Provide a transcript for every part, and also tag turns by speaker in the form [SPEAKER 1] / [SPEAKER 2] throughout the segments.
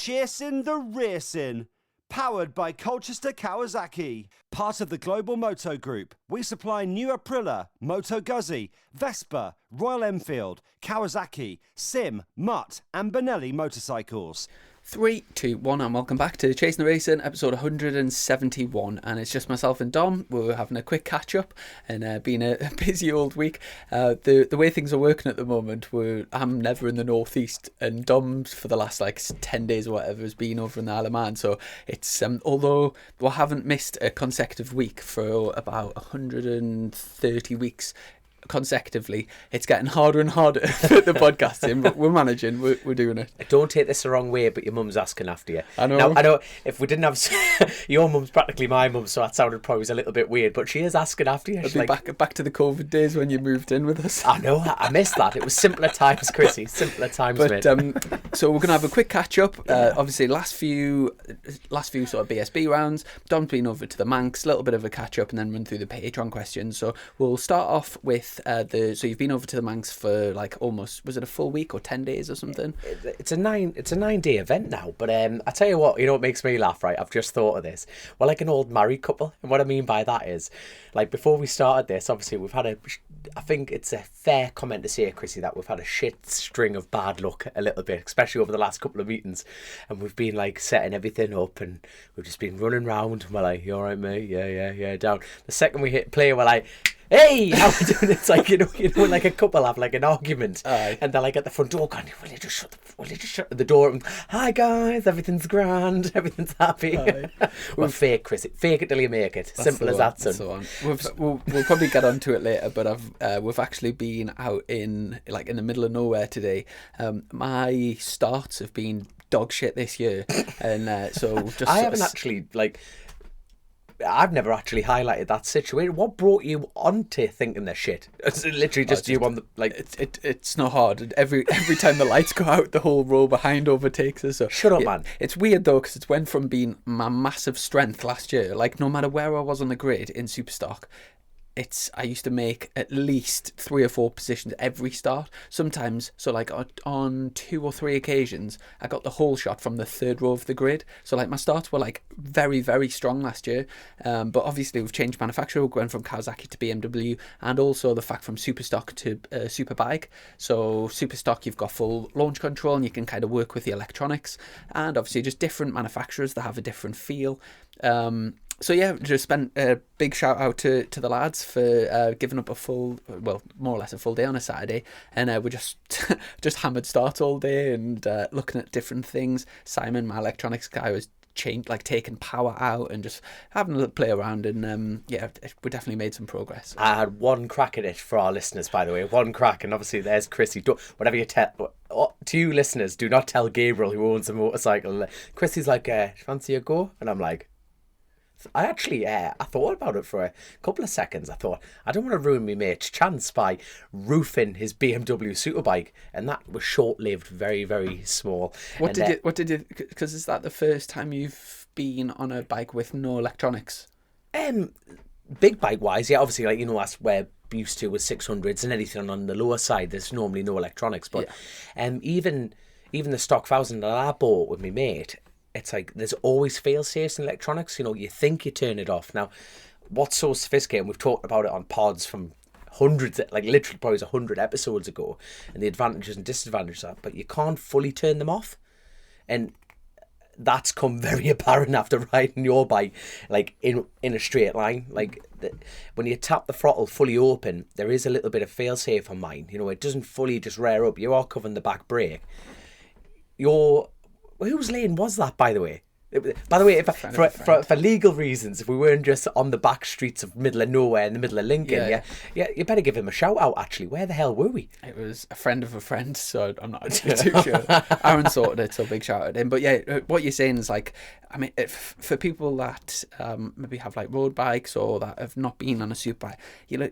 [SPEAKER 1] Chasin the Racin, powered by Colchester Kawasaki, part of the Global Moto Group. We supply new Aprilia, Moto Guzzi, Vespa, Royal Enfield, Kawasaki, Sim, Mutt and Benelli motorcycles.
[SPEAKER 2] 3, 2, 1, and welcome back to Chasin the Racin, episode 171. And it's just myself and Dom. We're having a quick catch up and been a busy old week. The way things are working at the moment, I'm never in the northeast, and Dom for the last 10 days or whatever has been over in the Isle of Man. So it's although we haven't missed a consecutive week for about 130 weeks consecutively, it's getting harder and harder for the podcasting, but we're managing, we're doing it.
[SPEAKER 3] Don't take this the wrong way, but your mum's asking after you.
[SPEAKER 2] I know.
[SPEAKER 3] Now, I know if we didn't have your mum's practically my mum, so that sounded probably a little bit weird, but she is asking after you.
[SPEAKER 2] It'll be back to the COVID days when you moved in with us.
[SPEAKER 3] I know, I missed that. It was simpler times, Chrissy, simpler times,
[SPEAKER 2] but,
[SPEAKER 3] mate.
[SPEAKER 2] So we're going to have a quick catch up. Obviously last few sort of BSB rounds, Dom's been over to the Manx, a little bit of a catch up and then run through the Patreon questions. So we'll start off with so you've been over to the Manx for almost, was it a full week or 10 days or something?
[SPEAKER 3] It's a 9-day event now, but I tell you what makes me laugh, right? I've just thought of this. We're like an old married couple, and what I mean by that is, before we started this, obviously we've had I think it's a fair comment to say, Chrissy, that we've had a shit string of bad luck a little bit, especially over the last couple of meetings, and we've been setting everything up, and we've just been running round, and we're like, you alright mate? Yeah, down. The second we hit play, we're like, hey, how we doing? It's like a couple have an argument.
[SPEAKER 2] Aye.
[SPEAKER 3] And they're at the front door going, will you just shut the door? And, hi guys, everything's grand, everything's happy. We're fake, Chris. Fake it till you make it. Simple as that, son.
[SPEAKER 2] We'll probably get onto it later, but we've actually been out in the middle of nowhere today. My starts have been dog shit this year, and so just
[SPEAKER 3] I haven't actually I've never actually highlighted that situation. What brought you on to thinking this shit? It's literally just you on the
[SPEAKER 2] It's not hard. Every time the lights go out, the whole row behind overtakes us. So
[SPEAKER 3] shut up, man.
[SPEAKER 2] It's weird though, because it went from being my massive strength last year. No matter where I was on the grid in Superstock, I used to make at least 3 or 4 positions every start. Sometimes, on 2 or 3 occasions, I got the whole shot from the 3rd row of the grid. So my starts were very, very strong last year. But obviously we've changed manufacturer. We're going from Kawasaki to BMW, and also the fact from Superstock to Superbike. So Superstock, you've got full launch control and you can kind of work with the electronics, and obviously just different manufacturers that have a different feel. So yeah, just spent a big shout out to the lads for giving up more or less a full day on a Saturday, and we just hammered starts all day and looking at different things. Simon, my electronics guy, was taking power out and just having a little play around, and we definitely made some progress.
[SPEAKER 3] I had one crack at it for our listeners, by the way, one crack, and obviously there's Chrissy. Whatever you tell to you listeners, do not tell Gabriel, who owns a motorcycle. Chrissy's fancy a go? And I'm like, I actually, I thought about it for a couple of seconds. I thought, I don't want to ruin my mate's chance by roofing his BMW Superbike, and that was short-lived, very, very small.
[SPEAKER 2] What did you, because is that the first time you've been on a bike with no electronics?
[SPEAKER 3] Big bike-wise, yeah, obviously, that's where used to with 600s and anything on the lower side, there's normally no electronics, but even the stock 1000 that I bought with my mate, it's there's always fail-safes in electronics. You think you turn it off. Now, what's so sophisticated, and we've talked about it on pods from hundreds, literally probably 100 episodes ago, and the advantages and disadvantages of that, but you can't fully turn them off. And that's come very apparent after riding your bike, in a straight line. When you tap the throttle fully open, there is a little bit of fail-safe on mine. It doesn't fully just rear up. You are covering the back brake. Whose lane was that, by the way? By the way, for legal reasons, if we weren't just on the back streets of middle of nowhere in the middle of Lincoln, you better give him a shout out. Actually, where the hell were we?
[SPEAKER 2] It was a friend of a friend, so I'm not too sure. Aaron sorted it, so big shout out to him. But yeah, what you're saying is for people that maybe have road bikes or that have not been on a super bike,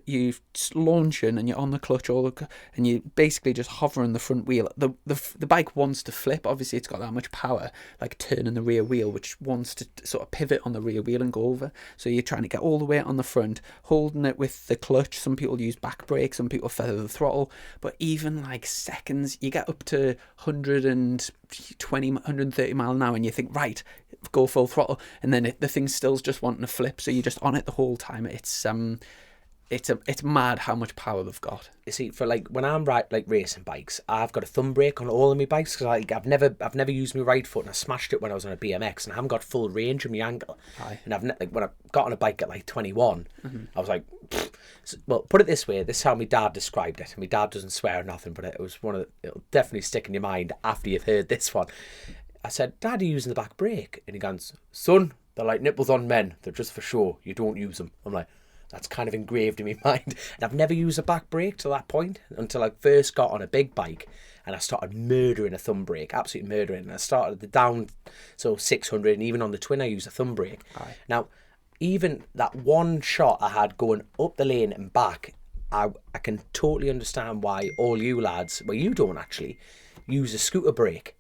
[SPEAKER 2] you launching and you're on the clutch and you basically just hovering the front wheel. The bike wants to flip. Obviously, it's got that much power, turning the rear wheel which wants to sort of pivot on the rear wheel and go over. So you're trying to get all the way on the front, holding it with the clutch. Some people use back brake, some people feather the throttle, but even like seconds, you get up to 120, 130 mile an hour and you think, right, go full throttle, and then the thing's still just wanting to flip, so you're just on it the whole time. It's mad how much power they've got.
[SPEAKER 3] You see, for like when I'm racing bikes, I've got a thumb brake on all of my bikes because I've never used my right foot, and I smashed it when I was on a BMX, and I haven't got full range in my ankle.
[SPEAKER 2] Aye.
[SPEAKER 3] And when I got on a bike at like 21, I was like, pfft. Well, put it this way, this is how my dad described it. My dad doesn't swear or nothing, but it was it'll definitely stick in your mind after you've heard this one. I said, Dad, are you using the back brake? And he goes, son, they're like nipples on men. They're just for show. You don't use them. I'm like, that's kind of engraved in my mind. And I've never used a back brake to that point until I first got on a big bike and I started murdering a thumb brake, absolutely murdering. And I started the down, so 600, and even on the twin I used a thumb brake.
[SPEAKER 2] Aye.
[SPEAKER 3] Now, even that one shot I had going up the lane and back, I can totally understand why all you lads, well, you don't actually, use a scooter brake.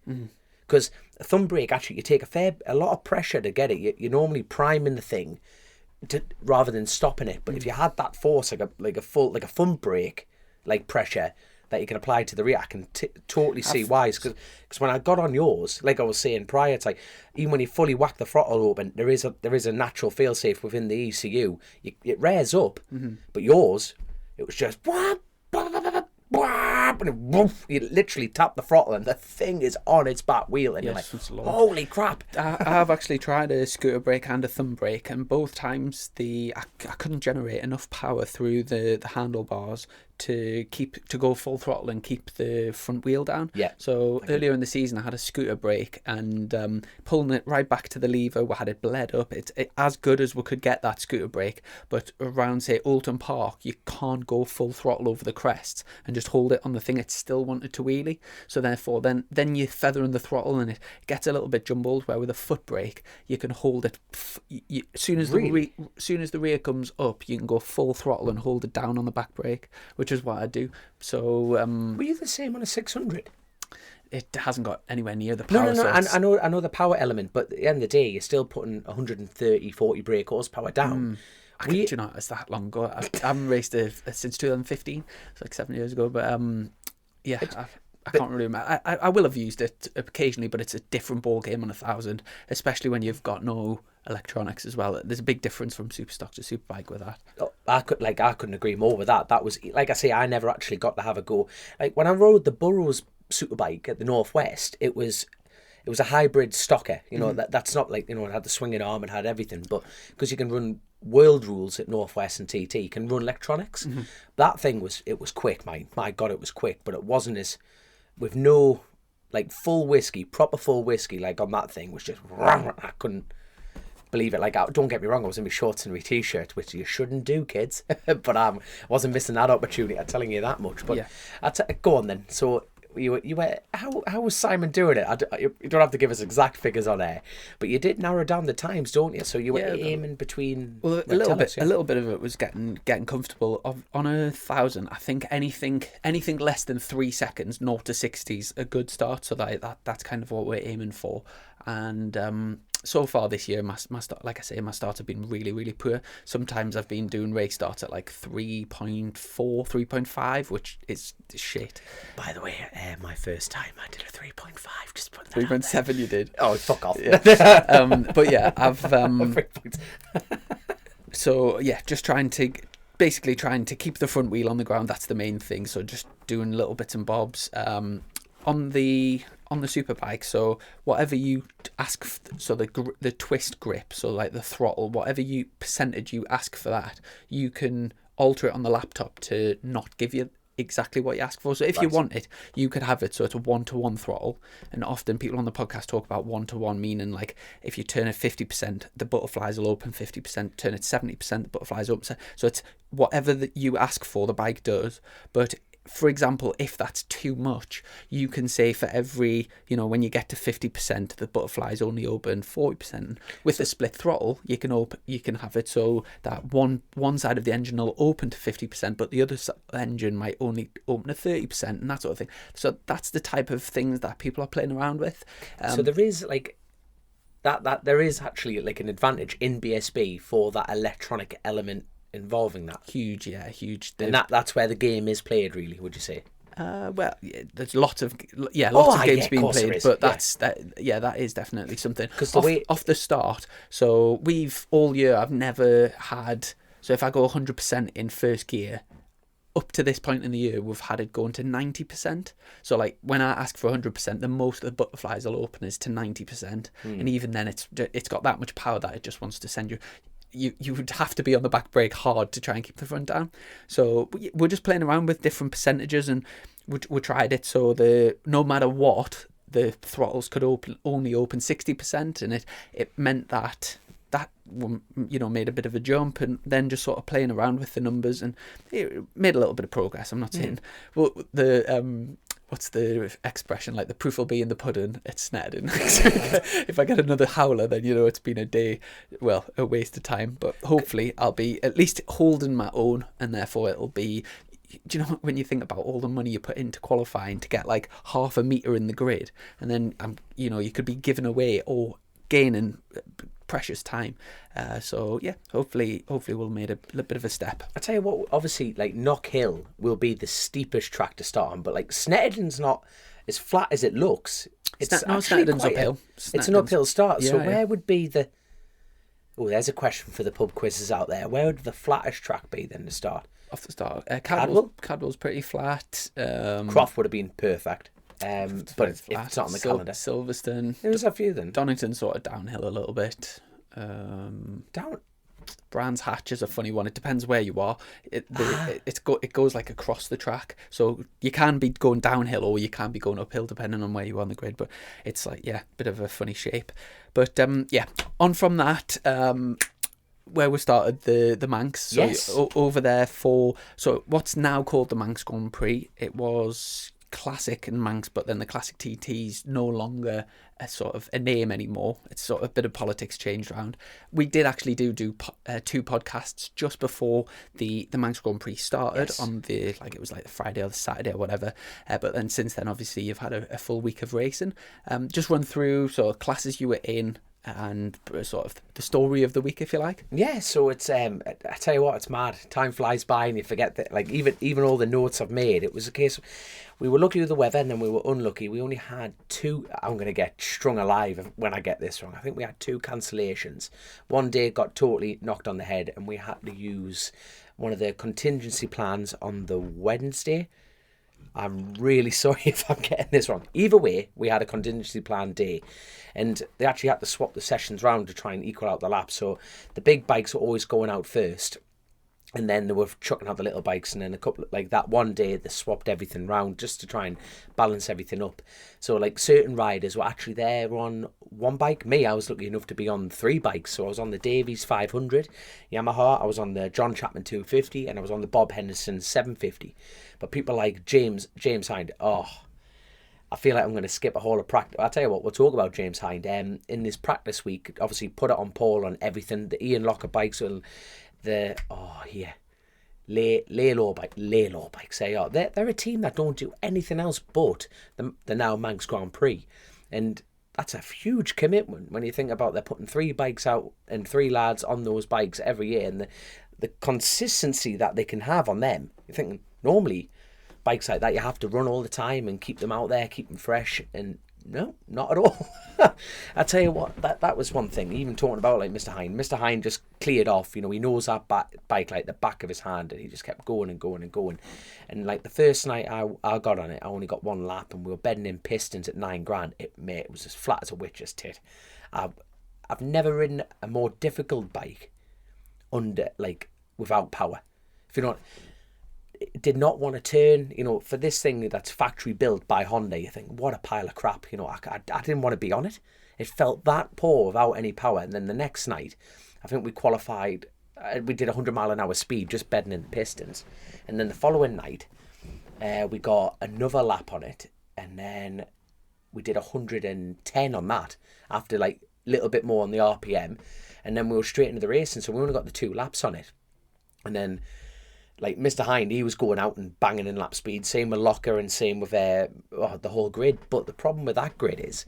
[SPEAKER 3] Because a thumb brake, actually, you take a lot of pressure to get it. You're normally priming the thing rather than stopping it. But if you had that force, like a thumb brake, like pressure that you can apply to the rear, I can totally see why. Because when I got on yours, like I was saying prior, it's like even when you fully whack the throttle open, there is a natural failsafe within the ECU. It rears up, but yours, it was just and you literally tap the throttle and the thing is on its back wheel, and you're like, holy crap.
[SPEAKER 2] I've actually tried a scooter brake and a thumb brake, and both times I couldn't generate enough power through the handlebars to go full throttle and keep the front wheel down.
[SPEAKER 3] Yeah.
[SPEAKER 2] So earlier in the season I had a scooter brake, and pulling it right back to the lever, we had it bled up. It's as good as we could get that scooter brake, but around say Oulton Park you can't go full throttle over the crests and just hold it on the thing. It still wanted to wheelie, so therefore then you're feathering the throttle and it gets a little bit jumbled, where with a foot brake you can hold it as soon as the rear comes up, you can go full throttle and hold it down on the back brake, which is what I do. So
[SPEAKER 3] were you the same on a 600?
[SPEAKER 2] It hasn't got anywhere near the power.
[SPEAKER 3] No. I know the power element, but at the end of the day, you're still putting 40 brake horsepower down.
[SPEAKER 2] You know, it's that long ago. I haven't raced it since 2015. It's like 7 years ago. But yeah, I can't really remember. I will have used it occasionally, but it's a different ball game on 1,000, especially when you've got no electronics as well. There's a big difference from Superstock to Superbike with that.
[SPEAKER 3] I couldn't agree more with that. That was, like I say, I never actually got to have a go. Like when I rode the Burrows Superbike at the Northwest, it was a hybrid stocker. You know, that's not like, you know, it had the swinging arm, it had everything, but because you can run world rules at Northwest and TT, you can run electronics. That thing was quick, my God, it was quick, but it wasn't as, with no like proper full whiskey, like on that thing was just, I couldn't believe it. Like, don't get me wrong, I was in my shorts and my t-shirt, which you shouldn't do, kids. But I wasn't missing that opportunity, I'm telling you that much. But yeah. Go on then. So you were how was Simon doing it? You don't have to give us exact figures on air, but you did narrow down the times, don't you? So you were aiming between. Well,
[SPEAKER 2] a little bit of it was getting comfortable. On 1,000, I think anything less than 3 seconds, 0 to 60 is a good start. So that's kind of what we're aiming for. And so far this year, my starts have been really, really poor. Sometimes I've been doing race starts at like 3.4, 3.5, which is shit.
[SPEAKER 3] By the way, my first time I did a 3.5. Just put that
[SPEAKER 2] 3.7 you did.
[SPEAKER 3] Oh, fuck off.
[SPEAKER 2] Yeah. But yeah, I've so yeah, just trying to keep the front wheel on the ground. That's the main thing. So just doing little bits and bobs. On the Superbike, so whatever you ask, so the twist grip, so like the throttle, whatever percentage you ask for that, you can alter it on the laptop to not give you exactly what you ask for. So if you want it, you could have it so it's a 1-to-1 throttle. And often people on the podcast talk about 1-to-1, meaning like if you turn it 50%, the butterflies will open 50%, turn it 70%, the butterflies open. So it's whatever that you ask for, the bike does. But for example, if that's too much, you can say for every, when you get to 50%, the butterflies only open 40%. With the split throttle, you can have it so that one side of the engine will open to 50%, but the other engine might only open to 30%, and that sort of thing. So that's the type of things that people are playing around with.
[SPEAKER 3] So there is like, that there is actually like an advantage in BSB for that electronic element involving that.
[SPEAKER 2] Huge, yeah, huge.
[SPEAKER 3] And that's where the game is played, really, would you say?
[SPEAKER 2] Well, yeah, there's lots of games being played, but that is definitely something. Because off the start, so we've all year I've never had. So if I go 100% in first gear, up to this point in the year, we've had it going to 90%. So like when I ask for 100%, the most of the butterflies will open is to 90%, and even then it's got that much power that it just wants to send you. You would have to be on the back brake hard to try and keep the front down. So we're just playing around with different percentages, and we tried it so no matter what, the throttles could only open 60%, and it meant that made a bit of a jump, and then just sort of playing around with the numbers, and it made a little bit of progress. I'm not saying well the what's the expression, like the proof will be in the pudding, it's sned. And if I get another howler, then it's been a waste of time. But hopefully I'll be at least holding my own, and therefore it'll be, do you know, when you think about all the money you put into qualifying to get like half a metre in the grid, and then you could be giving away or gaining precious time. So yeah, hopefully we'll make a little bit of a step.
[SPEAKER 3] I tell you what, obviously like Knock Hill will be the steepest track to start on, but like Snetterton's not as flat as it looks.
[SPEAKER 2] Snetterton's uphill.
[SPEAKER 3] It's an uphill start. So where would be the... Oh, there's a question for the pub quizzes out there. Where would the flattest track be then to start?
[SPEAKER 2] Off the start, Cadwell's pretty flat.
[SPEAKER 3] Croft would have been perfect. But if it's not on the calendar.
[SPEAKER 2] Silverstone.
[SPEAKER 3] There's a few then.
[SPEAKER 2] Donington's sort of downhill a little bit. Brands Hatch is a funny one. It depends where you are. It goes like across the track, so you can be going downhill or you can be going uphill depending on where you are on the grid. But it's like bit of a funny shape. But on from that. Where we started the Manx, so
[SPEAKER 3] yes.
[SPEAKER 2] Over there for what's now called the Manx Grand Prix. It was Classic and Manx, but then the Classic TT's no longer a name anymore. It's sort of a bit of politics changed around. We did actually do 2 podcasts just before the Manx Grand Prix started on the it was like the Friday or the Saturday or whatever. But then since then, obviously, you've had a full week of racing. Just run through sort of classes you were in and sort of the story of the week, if you like.
[SPEAKER 3] Yeah, so it's I tell you what, it's mad. Time flies by and you forget that, like, even all the notes I've made. It was a case of, we were lucky with the weather and then we were unlucky. We only had 2. I'm going to get strung alive when I get this wrong. I think we had 2 cancellations. One day got totally knocked on the head and we had to use one of the contingency plans on the Wednesday. I'm really sorry if I'm getting this wrong. Either way, we had a contingency plan day, and they actually had to swap the sessions round to try and equal out the laps. So the big bikes were always going out first, and then they were chucking out the little bikes, and then a couple, like that one day, they swapped everything round just to try and balance everything up. So like certain riders were actually there on 1 bike. Me, I was lucky enough to be on 3 bikes. So I was on the Davies 500 Yamaha, I was on the John Chapman 250, and I was on the Bob Henderson 750. But people like James Hind, I feel like I'm going to skip a whole of practice. I'll tell you what, we'll talk about James Hind. In this practice week, obviously put it on Paul on everything. The Ian Locker bikes will... Laylaw bikes. They're a team that don't do anything else but the now Manx Grand Prix, and that's a huge commitment when you think about they're putting 3 bikes out and 3 lads on those bikes every year, and the consistency that they can have on them. You're thinking normally bikes like that you have to run all the time and keep them out there, keep them fresh, and no, not at all. I tell you what, that was one thing. Even talking about like Mr. Hind. Mr. Hind just cleared off. He knows that bike like the back of his hand, and he just kept going and going and going. And like the first night I got on it, I only got 1 lap, and we were bedding in pistons at 9 grand. It was as flat as a witch's tit. I've never ridden a more difficult bike without power. If you know. It did not want to turn, for this thing that's factory built by Honda. You think, what a pile of crap, I didn't want to be on it. It felt that poor without any power. And then the next night, I think we qualified, we did 100 mile an hour speed, just bedding in the pistons. And then the following night, we got another lap on it, and then we did 110 on that after like a little bit more on the RPM, and then we were straight into the racing. So we only got the 2 laps on it, and then like Mr. Hind, he was going out and banging in lap speed. Same with Locker and same with the whole grid. But the problem with that grid is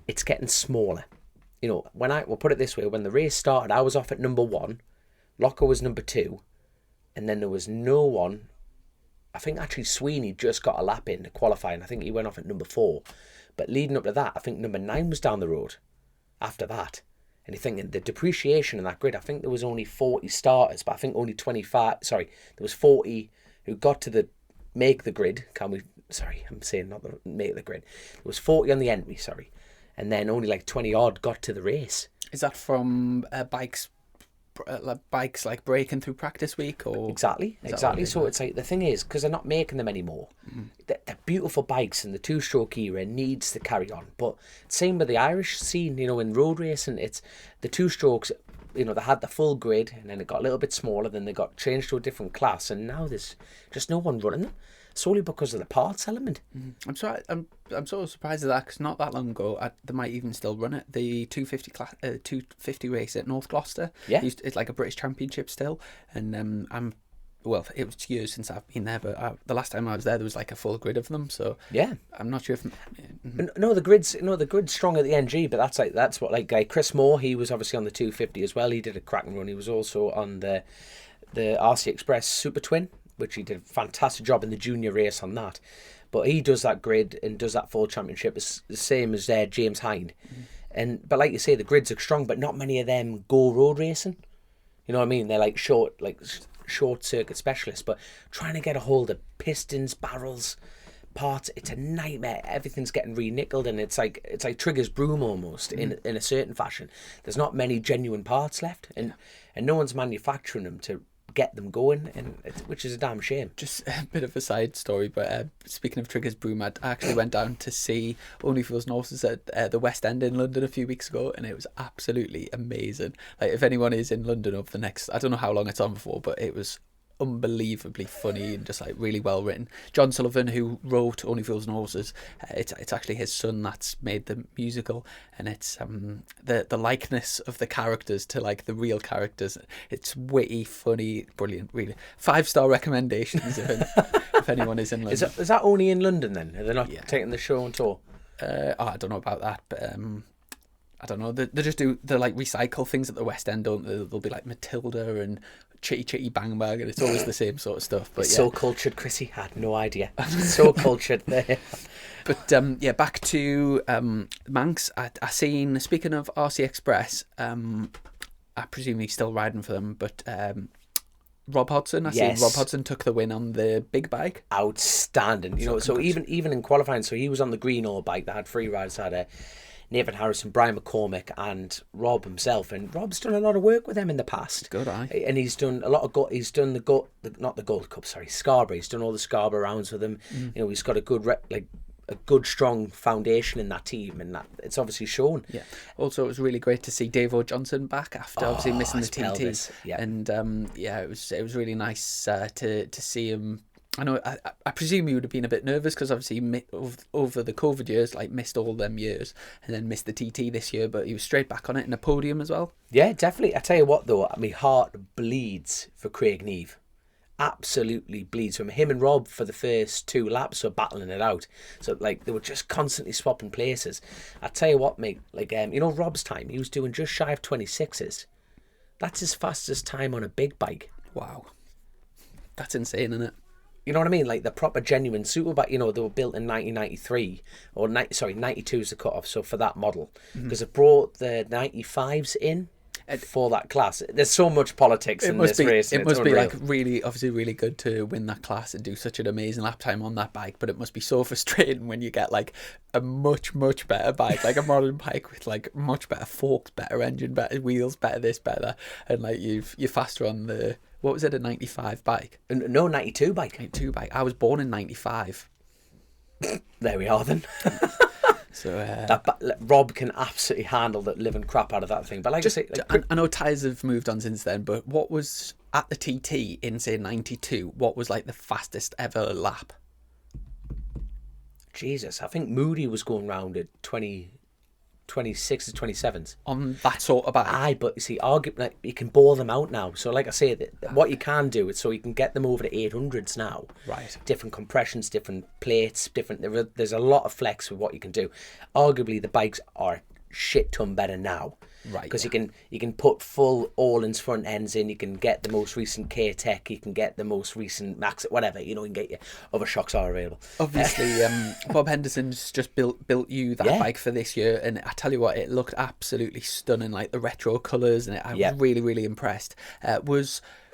[SPEAKER 3] it's getting smaller. you know, we'll put it this way, when the race started, I was off at number 1, Locker was number 2, and then there was no one. I think actually Sweeney just got a lap in to qualify, and I think he went off at number 4. But leading up to that, I think number 9 was down the road after that. And you're thinking the depreciation in that grid, I think there was only 40 starters, but I think only 25, sorry, there was 40 who got to make the grid. I'm saying not the make the grid. There was 40 on the entry, sorry. And then only like 20 odd got to the race.
[SPEAKER 2] Is that from bikes like breaking through practice week, or
[SPEAKER 3] exactly? So it's like, the thing is, because they're not making them anymore, they're beautiful bikes, and the 2-stroke era needs to carry on. But same with the Irish scene, you know, in road racing, it's the 2-strokes. You know, they had the full grid, and then it got a little bit smaller. Then they got changed to a different class, and now there's just no one running them, solely because of the parts element.
[SPEAKER 2] I'm sorry, I'm sort of surprised at that, because not that long ago, they might even still run it. The 250 race at North Gloucester, it's like a British Championship still, and well, it was years since I've been there, but the last time I was there was like a full grid of them. So
[SPEAKER 3] yeah,
[SPEAKER 2] I'm not sure if
[SPEAKER 3] the grid's strong at the NG, but that's what like Chris Moore, he was obviously on the 250 as well. He did a cracking run. He was also on the RC Express Super Twin, which he did a fantastic job in the junior race on that. But he does that grid and does that full championship. It's the same as James Hind. But like you say, the grids are strong, but not many of them go road racing. You know what I mean? They're like short circuit specialists, but trying to get a hold of pistons, barrels, parts, it's a nightmare. Everything's getting re-nickeled, and it's like Trigger's broom almost in a certain fashion. There's not many genuine parts left, and no one's manufacturing them to get them going, which is a damn shame.
[SPEAKER 2] Just a bit of a side story, but speaking of Trigger's broom, I actually went down to see Only Fools and Horses at the West End in London a few weeks ago, and it was absolutely amazing. Like, if anyone is in London over the next, I don't know how long it's on for, but it was unbelievably funny and just like really well written. John Sullivan, who wrote Only Fools and Horses, it's actually his son that's made the musical, and it's the likeness of the characters to like the real characters. It's witty, funny, brilliant, really 5-star recommendations if anyone is in London.
[SPEAKER 3] Is that only in London then? Are they not taking the show on tour?
[SPEAKER 2] I don't know about that, but I don't know. They like recycle things at the West End, don't they? There'll be like Matilda and Chitty Chitty Bang Bang, and it's always the same sort of stuff. But
[SPEAKER 3] so cultured, Chrissy. Had no idea. So cultured there.
[SPEAKER 2] But back to Manx. I seen, speaking of RC Express, I presume he's still riding for them, but Rob Hodson. Seen Rob Hodson took the win on the big bike.
[SPEAKER 3] Outstanding. You know, so even in qualifying, so he was on the green all bike that had 3 riders. Had Nathan Harrison, Brian McCormick, and Rob himself. And Rob's done a lot of work with them in the past.
[SPEAKER 2] Good eye.
[SPEAKER 3] And he's done a lot of not the Gold Cup, sorry, Scarborough. He's done all the Scarborough rounds with them. You know, he's got a good strong foundation in that team, and that it's obviously shown.
[SPEAKER 2] Yeah. Also, it was really great to see Dave O'Johnson back after obviously missing the TT.
[SPEAKER 3] Pelvis. Yeah.
[SPEAKER 2] And it was really nice to see him. I know. I presume he would have been a bit nervous because obviously over the COVID years, like missed all them years, and then missed the TT this year. But he was straight back on it in a podium as well.
[SPEAKER 3] Yeah, definitely. I tell you what, though, my heart bleeds for Craig Neve. Absolutely bleeds for him. Him and Rob for the first 2 laps were battling it out. So like they were just constantly swapping places. I tell you what, mate. Like you know, Rob's time, he was doing just shy of 26s. That's his fastest time on a big bike.
[SPEAKER 2] Wow, that's insane, isn't it?
[SPEAKER 3] You know what I mean? Like the proper genuine superbike, you know, they were built in 1993 or 92 is the cutoff. So for that model, because it brought the 95s in for that class. There's so much politics in this race.
[SPEAKER 2] It must be like really, obviously really good to win that class and do such an amazing lap time on that bike. But it must be so frustrating when you get like a much, much better bike, like a modern bike with like much better forks, better engine, better wheels, better this, better that. And like you're faster on the... What was it, a 95 bike?
[SPEAKER 3] No, 92 bike.
[SPEAKER 2] 92 bike. I was born in 95.
[SPEAKER 3] There we are then.
[SPEAKER 2] So
[SPEAKER 3] Rob can absolutely handle the living crap out of that thing. But like I say...
[SPEAKER 2] I know tyres have moved on since then, but what was at the TT in, say, 92, what was like the fastest ever lap?
[SPEAKER 3] Jesus, I think Moody was going round at 26s, 27s.
[SPEAKER 2] On that sort of bike?
[SPEAKER 3] Aye, but you see, like, you can bore them out now. So like I say, what you can do is so you can get them over to 800s now.
[SPEAKER 2] Right.
[SPEAKER 3] Different compressions, different plates, there's a lot of flex with what you can do. Arguably, the bikes are shit ton better now.
[SPEAKER 2] Right.
[SPEAKER 3] Because you can put full Allins front ends in, you can get the most recent K-Tech, you can get the most recent Max, whatever, you know, you can get your other shocks are available.
[SPEAKER 2] Obviously, Bob Henderson's just built you that bike for this year, and I tell you what, it looked absolutely stunning, like the retro colours, and I was really, really impressed.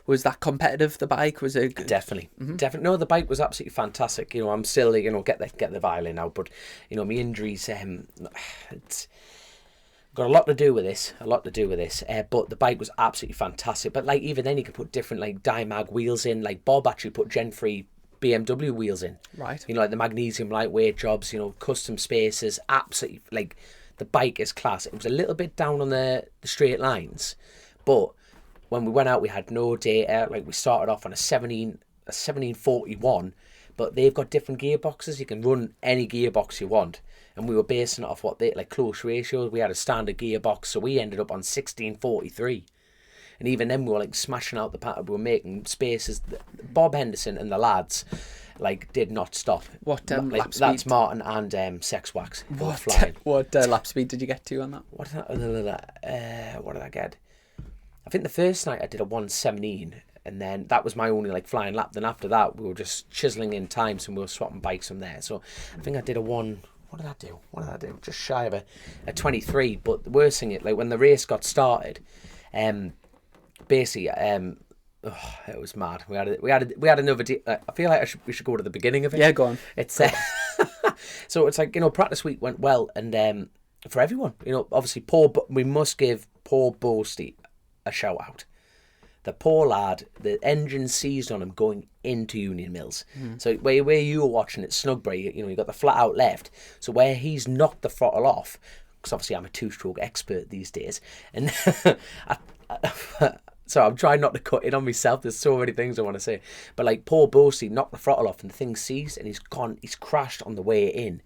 [SPEAKER 2] Was that competitive, the bike? Was it good?
[SPEAKER 3] Definitely. No, the bike was absolutely fantastic. You know, I'm still, you know, get the violin out, but, you know, my injuries, it's got a lot to do with this, but the bike was absolutely fantastic. But like, even then you could put different like Dimag wheels in, like Bob actually put Gen 3 BMW wheels in.
[SPEAKER 2] Right.
[SPEAKER 3] You know, like the magnesium lightweight jobs, you know, custom spacers, absolutely, like, the bike is class. It was a little bit down on the straight lines, but when we went out, we had no data. Like, we started off on a 1741, but they've got different gearboxes. You can run any gearbox you want. And we were basing it off what they, like, close ratios. We had a standard gearbox, so we ended up on 1643. And even then, we were, like, smashing out the pattern. We were making spaces. Bob Henderson and the lads, like, did not stop.
[SPEAKER 2] What
[SPEAKER 3] like,
[SPEAKER 2] lap speed?
[SPEAKER 3] That's Martin and Sex Wax. Flying.
[SPEAKER 2] What lap speed did you get to on that?
[SPEAKER 3] What did I get? I think the first night I did a 117, and then that was my only like flying lap. Then after that, we were just chiseling in times and we were swapping bikes from there. So I think I did a one. What did I do? Just shy of a 23. But the worst thing, like when the race got started, basically, it was mad. We had another. I feel like we should go to the beginning of it.
[SPEAKER 2] Yeah, go on.
[SPEAKER 3] It's so it's like, you know, practice week went well, and for everyone, you know, obviously we must give Paul Boasty a shout out. The poor lad, the engine seized on him going into Union Mills. So where you were watching at Snugbury, you know, you got the flat out left. So where he's knocked the throttle off, because obviously I'm a two-stroke expert these days, and so I'm trying not to cut in on myself. There's so many things I want to say, but like Paul Boasty knocked the throttle off and the thing seized and he's crashed on the way in.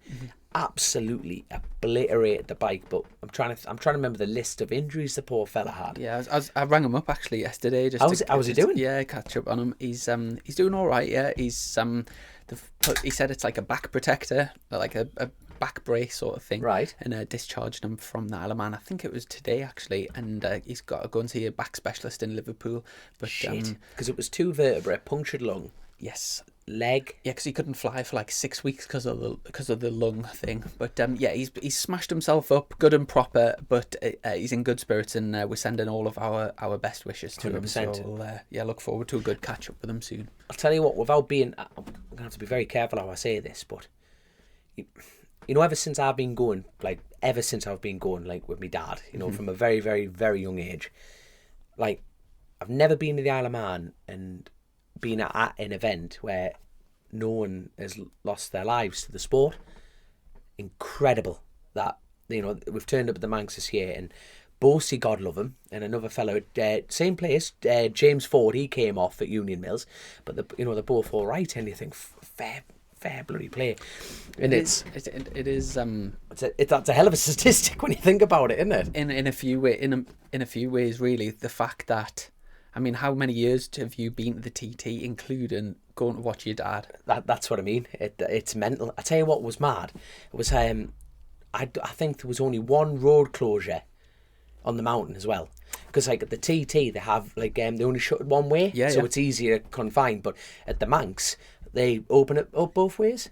[SPEAKER 3] Absolutely obliterated the bike. But I'm trying to remember the list of injuries the poor fella had.
[SPEAKER 2] Yeah, I rang him up actually yesterday.
[SPEAKER 3] How was he doing?
[SPEAKER 2] Yeah, catch up on him. He's doing all right. Yeah, he said it's like a back protector, like a back brace sort of thing.
[SPEAKER 3] Right.
[SPEAKER 2] And discharged him from the Isle of Man. I think it was today actually, and he's got to go and see a back specialist in Liverpool. But
[SPEAKER 3] shit, because it was 2 vertebrae, punctured lung.
[SPEAKER 2] Yes.
[SPEAKER 3] Leg.
[SPEAKER 2] Yeah, because he couldn't fly for like 6 weeks because of the lung thing. But yeah, he's smashed himself up, good and proper. But he's in good spirits, and we're sending all of our best wishes to
[SPEAKER 3] 100%.
[SPEAKER 2] him. So we'll, look forward to a good catch up with him soon.
[SPEAKER 3] I'll tell you what, without being, I'm gonna have to be very careful how I say this, but you know, ever since I've been going, like with my dad, you know, from a very, very, very young age, like I've never been to the Isle of Man and been at an event where no one has lost their lives to the sport. Incredible that, you know, we've turned up at the Manx this year, and Boasty, God love him, and another fellow, same place, James Ford, he came off at Union Mills, but they're both all right, and you think fair bloody play. And
[SPEAKER 2] that's
[SPEAKER 3] a hell of a statistic when you think about it, isn't it?
[SPEAKER 2] In a few ways, really. The fact that, I mean, how many years have you been to the TT, including going to watch your dad?
[SPEAKER 3] That's what I mean. It's mental. I tell you what was mad. It was I think there was only one road closure on the mountain as well. Because like at the TT they have like they only shut it one way, so it's easier to confine. But at the Manx they open it up both ways.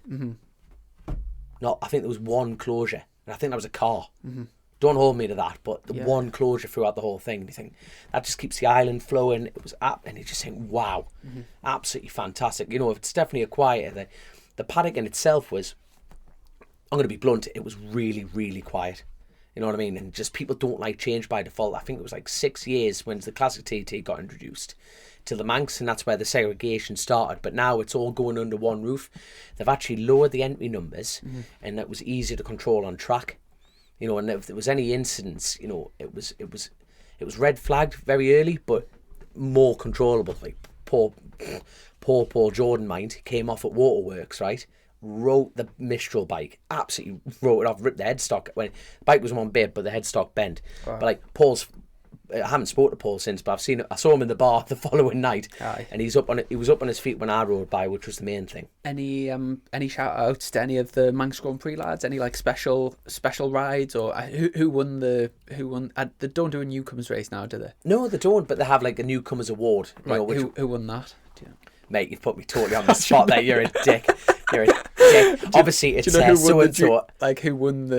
[SPEAKER 3] No, I think there was one closure, and I think that was a car. Don't hold me to that, but the one closure throughout the whole thing. And you think that just keeps the island flowing. It was up, and you just think, wow, absolutely fantastic. You know, it's definitely a quieter. The paddock in itself was, I'm going to be blunt, it was really, really quiet. You know what I mean? And just people don't like change by default. I think it was like 6 years when the classic TT got introduced to the Manx, and that's where the segregation started. But now it's all going under one roof. They've actually lowered the entry numbers, and it was easier to control on track. You know, and if there was any incidents, you know, it was red flagged very early, but more controllable. Like poor Paul Jordan, mind, came off at Waterworks, right? Wrote the Mistral bike, absolutely wrote it off, ripped the headstock. When the bike was one bit, but the headstock bent. Wow. But like Paul's I haven't spoken to Paul since, but I saw him in the bar the following night.
[SPEAKER 2] Aye.
[SPEAKER 3] And he was up on his feet when I rode by, which was the main thing.
[SPEAKER 2] Any shout outs to any of the Manx Grand Prix lads? Any like special rides, or who won the they don't do a newcomers race now, do they?
[SPEAKER 3] No, they don't, but they have like a newcomers award.
[SPEAKER 2] Right. Who won that? Do you know?
[SPEAKER 3] Mate, you've put me totally on the spot there. You're a dick. You're a dick. Obviously, it's so and so.
[SPEAKER 2] Like, who won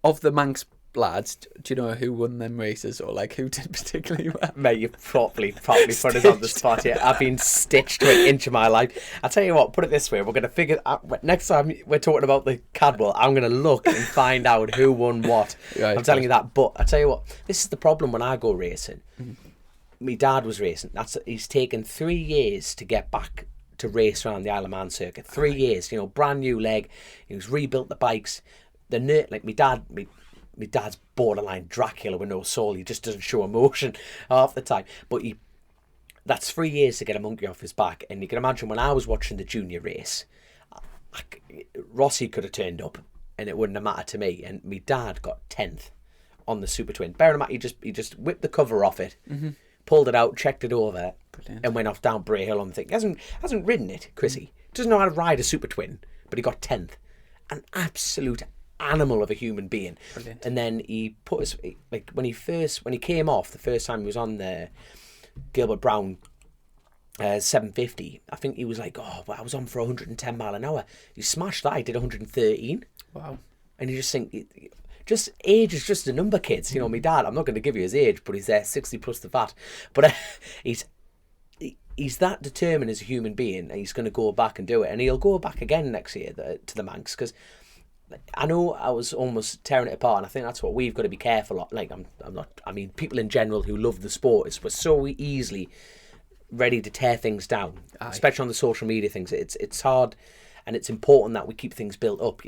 [SPEAKER 2] of the Manx lads? Do you know who won them races, or like who did particularly well?
[SPEAKER 3] Mate, you've properly put us on the spot here. I've been stitched to an inch of my life. I'll tell you what, put it this way. We're going to figure out, next time we're talking about the Cadwell, I'm going to look and find out who won what. Right, I'm telling you that. But I'll tell you what, this is the problem when I go racing. Mm-hmm. My dad was racing. He's taken 3 years to get back to race around the Isle of Man circuit. 3 years, brand new leg. He's rebuilt the bikes. Like my dad's borderline Dracula with no soul. He just doesn't show emotion half the time. But that's 3 years to get a monkey off his back. And you can imagine when I was watching the junior race, Rossi could have turned up and it wouldn't have mattered to me. And my dad got 10th on the Super Twin. Bear in mind, he just whipped the cover off it. Mm-hmm. Pulled it out, checked it over, brilliant, and went off down Bray Hill on the thing. He hasn't ridden it, Chrissy. Doesn't know how to ride a Super Twin, but he got 10th. An absolute animal of a human being. Brilliant. And then he put his, like, when he came off the first time he was on the Gilbert Brown 750, I think he was like, oh, well, I was on for 110 mile an hour. He smashed that. He did 113. Wow. And you just think, just age is just a number, kids. My dad, I'm not going to give you his age, but he's there 60 plus the VAT. But he's that determined as a human being, and he's going to go back and do it. And he'll go back again next year to the Manx, because I know I was almost tearing it apart, and I think that's what we've got to be careful of. Like, I'm not, I mean, people in general who love the sport, we're so easily ready to tear things down. Aye. Especially on the social media things. It's hard, and it's important that we keep things built up.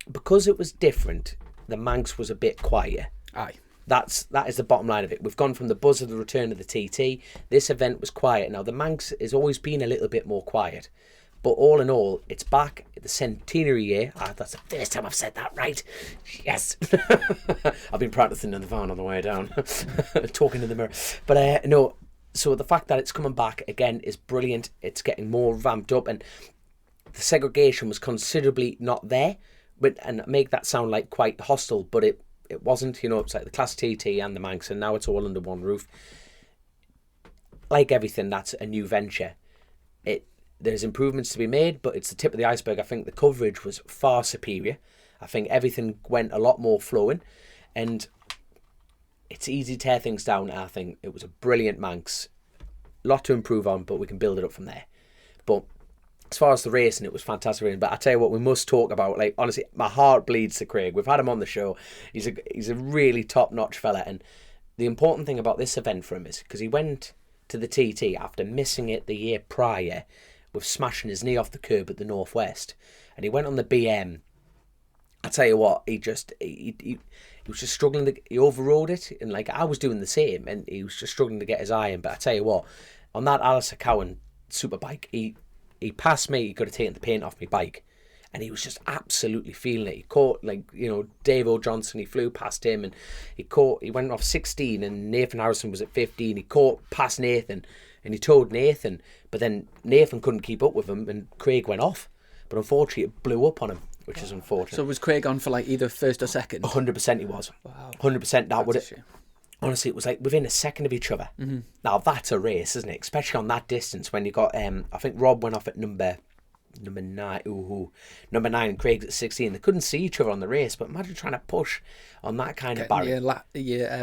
[SPEAKER 3] Because it was different, the Manx was a bit quieter. Aye. That is the bottom line of it. We've gone from the buzz of the return of the TT. This event was quiet. Now, the Manx has always been a little bit more quiet. But all in all, it's back the centenary year. That's the first time I've said that right. Yes. I've been practicing in the van on the way down. Talking in the mirror. But no, so the fact that it's coming back again is brilliant. It's getting more ramped up. And the segregation was considerably not there. And make that sound like quite hostile, but it wasn't. It's like the Class TT and the Manx, and now it's all under one roof. Like everything, that's a new venture. There's improvements to be made, but it's the tip of the iceberg. I think the coverage was far superior. I think everything went a lot more flowing, and it's easy to tear things down. I think it was a brilliant Manx. A lot to improve on, but we can build it up from there. But as far as the racing, it was fantastic. But I tell you what, we must talk about. Like, honestly, my heart bleeds to Craig. We've had him on the show. He's a really top-notch fella. And the important thing about this event for him is because he went to the TT after missing it the year prior with smashing his knee off the curb at the Northwest, and he went on the BM. I tell you what, he was just struggling. He overrode it, and like I was doing the same, and he was just struggling to get his eye in. But I tell you what, on that Alistair Cowan superbike, he passed me. He could have taken the paint off my bike, and he was just absolutely feeling it. He caught Dave O'Johnson. He flew past him, and he went off 16, and Nathan Harrison was at 15. He caught past Nathan, and he towed Nathan, but then Nathan couldn't keep up with him, and Craig went off. But unfortunately, it blew up on him, which is unfortunate.
[SPEAKER 2] So was Craig on for like either first or second?
[SPEAKER 3] 100% he was. Wow. 100%. That would it. Honestly, it was like within a second of each other. Mm-hmm. Now that's a race, isn't it? Especially on that distance when you got. I think Rob went off at number 9. Number 9, and Craig's at 16. They couldn't see each other on the race, but imagine trying to push on that kind of barrier.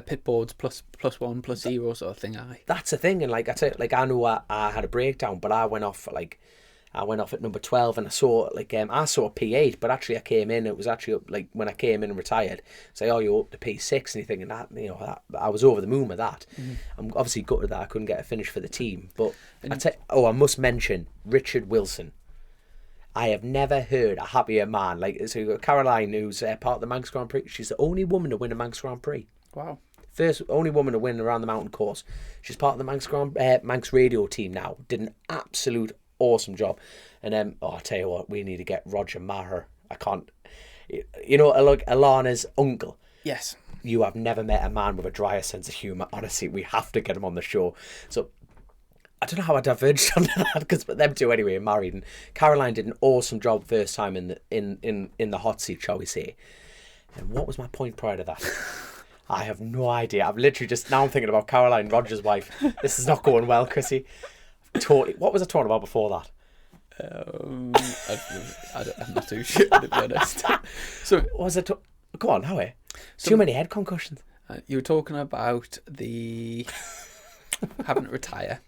[SPEAKER 2] Pit boards plus 1 plus 0 sort of thing. Aye.
[SPEAKER 3] That's the thing, and I know I had a breakdown, but I went off at number 12, and I saw a P8, but actually I came in. It was actually like when I came in and retired. Say, oh, you're up to P6, and you're thinking that I was over the moon with that. Mm-hmm. I'm obviously gutted that I couldn't get a finish for the team, but I must mention Richard Wilson. I have never heard a happier man. So you've got Caroline, who's part of the Manx Grand Prix. She's the only woman to win a Manx Grand Prix. Wow. Only woman to win around the mountain course. She's part of the Manx radio team now. Did an absolute awesome job. And I'll tell you what, we need to get Roger Maher. I can't. Alana's uncle.
[SPEAKER 2] Yes.
[SPEAKER 3] You have never met a man with a drier sense of humour. Honestly, we have to get him on the show. So I don't know how I diverged on that, because them two anyway are married, and Caroline did an awesome job first time in the hot seat, shall we say. And what was my point prior to that? I have no idea. I'm literally just now thinking about Caroline Rogers' wife. This is not going well, Chrissy. What was I talking about before that?
[SPEAKER 2] I'm not too sure, to be honest. So
[SPEAKER 3] What was I go on, Howie. Too many head concussions.
[SPEAKER 2] You were talking about the having to retire,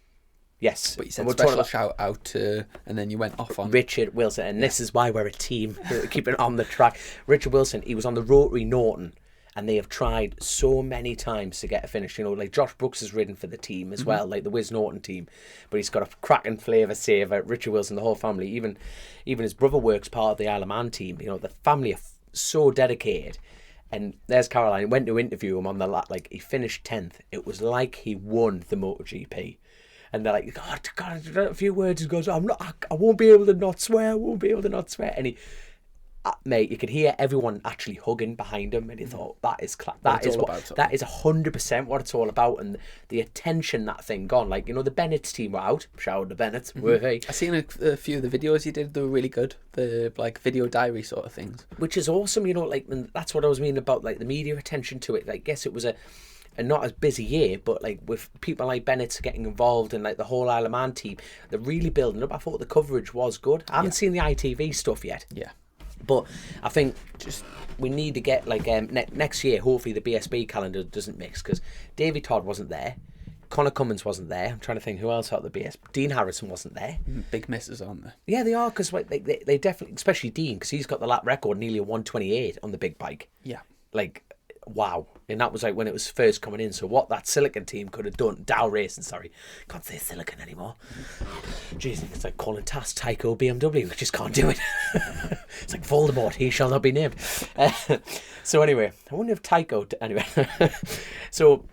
[SPEAKER 3] Yes.
[SPEAKER 2] but you said
[SPEAKER 3] And we're talking
[SPEAKER 2] special
[SPEAKER 3] about
[SPEAKER 2] shout out to, and then you went off on
[SPEAKER 3] Richard Wilson, and this is why we're a team. Keeping it on the track. Richard Wilson, he was on the Rotary Norton, and they have tried so many times to get a finish. You know, like Josh Brooks has ridden for the team as well, like the Wiz Norton team, but he's got a cracking flavour saver. Richard Wilson, the whole family, even his brother works part of the Isle of Man team. You know, the family are so dedicated. And there's Caroline. Went to interview him on the like he finished 10th. It was like he won the MotoGP. And they're like, God, a few words. He goes, I won't be able to not swear. I won't be able to not swear. And he, mate, you could hear everyone actually hugging behind him. And he thought, that is 100% what it's all about. And the attention that thing gone. Like, you know, the Bennett's team were out. Shout out to Bennett. Were they?
[SPEAKER 2] I seen a few of the videos you did. They were really good. The like video diary sort of things,
[SPEAKER 3] Which is awesome. You know, like, and that's what I was meaning about, like the media attention to it. Like, yes, it was a not as busy year, but like with people like Bennett getting involved and like the whole Isle of Man team, they're really building up. I thought the coverage was good. I haven't seen the ITV stuff yet.
[SPEAKER 2] Yeah.
[SPEAKER 3] But I think just we need to get like next year, hopefully the BSB calendar doesn't mix, because Davy Todd wasn't there, Connor Cummins wasn't there. I'm trying to think who else out of the BSB. Dean Harrison wasn't there.
[SPEAKER 2] Big misses, aren't they?
[SPEAKER 3] Yeah, they are, because like, they definitely, especially Dean, because he's got the lap record nearly a 128 on the big bike.
[SPEAKER 2] Yeah.
[SPEAKER 3] Like, wow. And that was like when it was first coming in. So what that Silicon team could have done, Dow Racing, sorry, can't say Silicon anymore. Jeez, it's like calling Task Tyco BMW. We just can't do it. It's like Voldemort, he shall not be named. So anyway, I wonder if Tyco, anyway. So,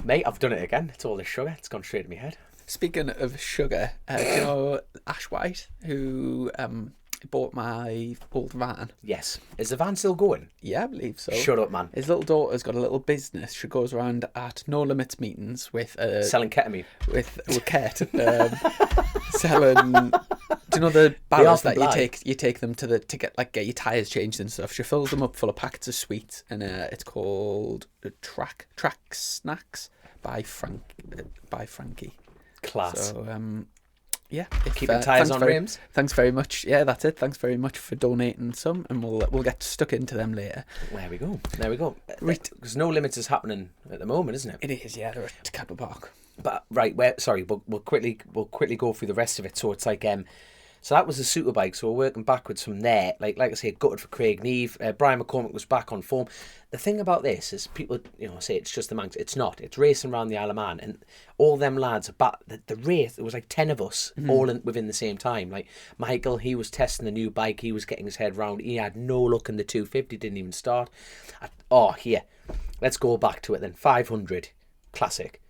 [SPEAKER 3] mate, I've done it again. It's all this sugar. It's gone straight to my head.
[SPEAKER 2] Speaking of sugar, do you know Ash White, who bought my old van?
[SPEAKER 3] Yes. Is the van still going?
[SPEAKER 2] Yeah, I believe so.
[SPEAKER 3] Shut up, man.
[SPEAKER 2] His little daughter's got a little business. She goes around at No Limits meetings with
[SPEAKER 3] selling ketamine.
[SPEAKER 2] with Ket, selling. Do you know the barrels that you take them to get your tires changed and stuff? She fills them up full of packets of sweets, and it's called Track Snacks by Frankie.
[SPEAKER 3] Class.
[SPEAKER 2] So yeah,
[SPEAKER 3] Keeping tyres on rims.
[SPEAKER 2] Thanks very much. Yeah, that's it. Thanks very much for donating some, and we'll get stuck into them later.
[SPEAKER 3] There we go. Because No Limits is happening at the moment, isn't it?
[SPEAKER 2] It is, yeah. They're at Cadwell Park.
[SPEAKER 3] But right, we'll quickly go through the rest of it. So it's like so that was the Superbike. So we're working backwards from there. Like I say, gutted for Craig Neve. Brian McCormick was back on form. The thing about this is people, say it's just the Manx. It's not. It's racing around the Isle of Man, and all them lads are back. The race, there was like 10 of us all within the same time. Like Michael, he was testing the new bike. He was getting his head round. He had no luck in the 250. Didn't even start. Here, let's go back to it then. 500 classic.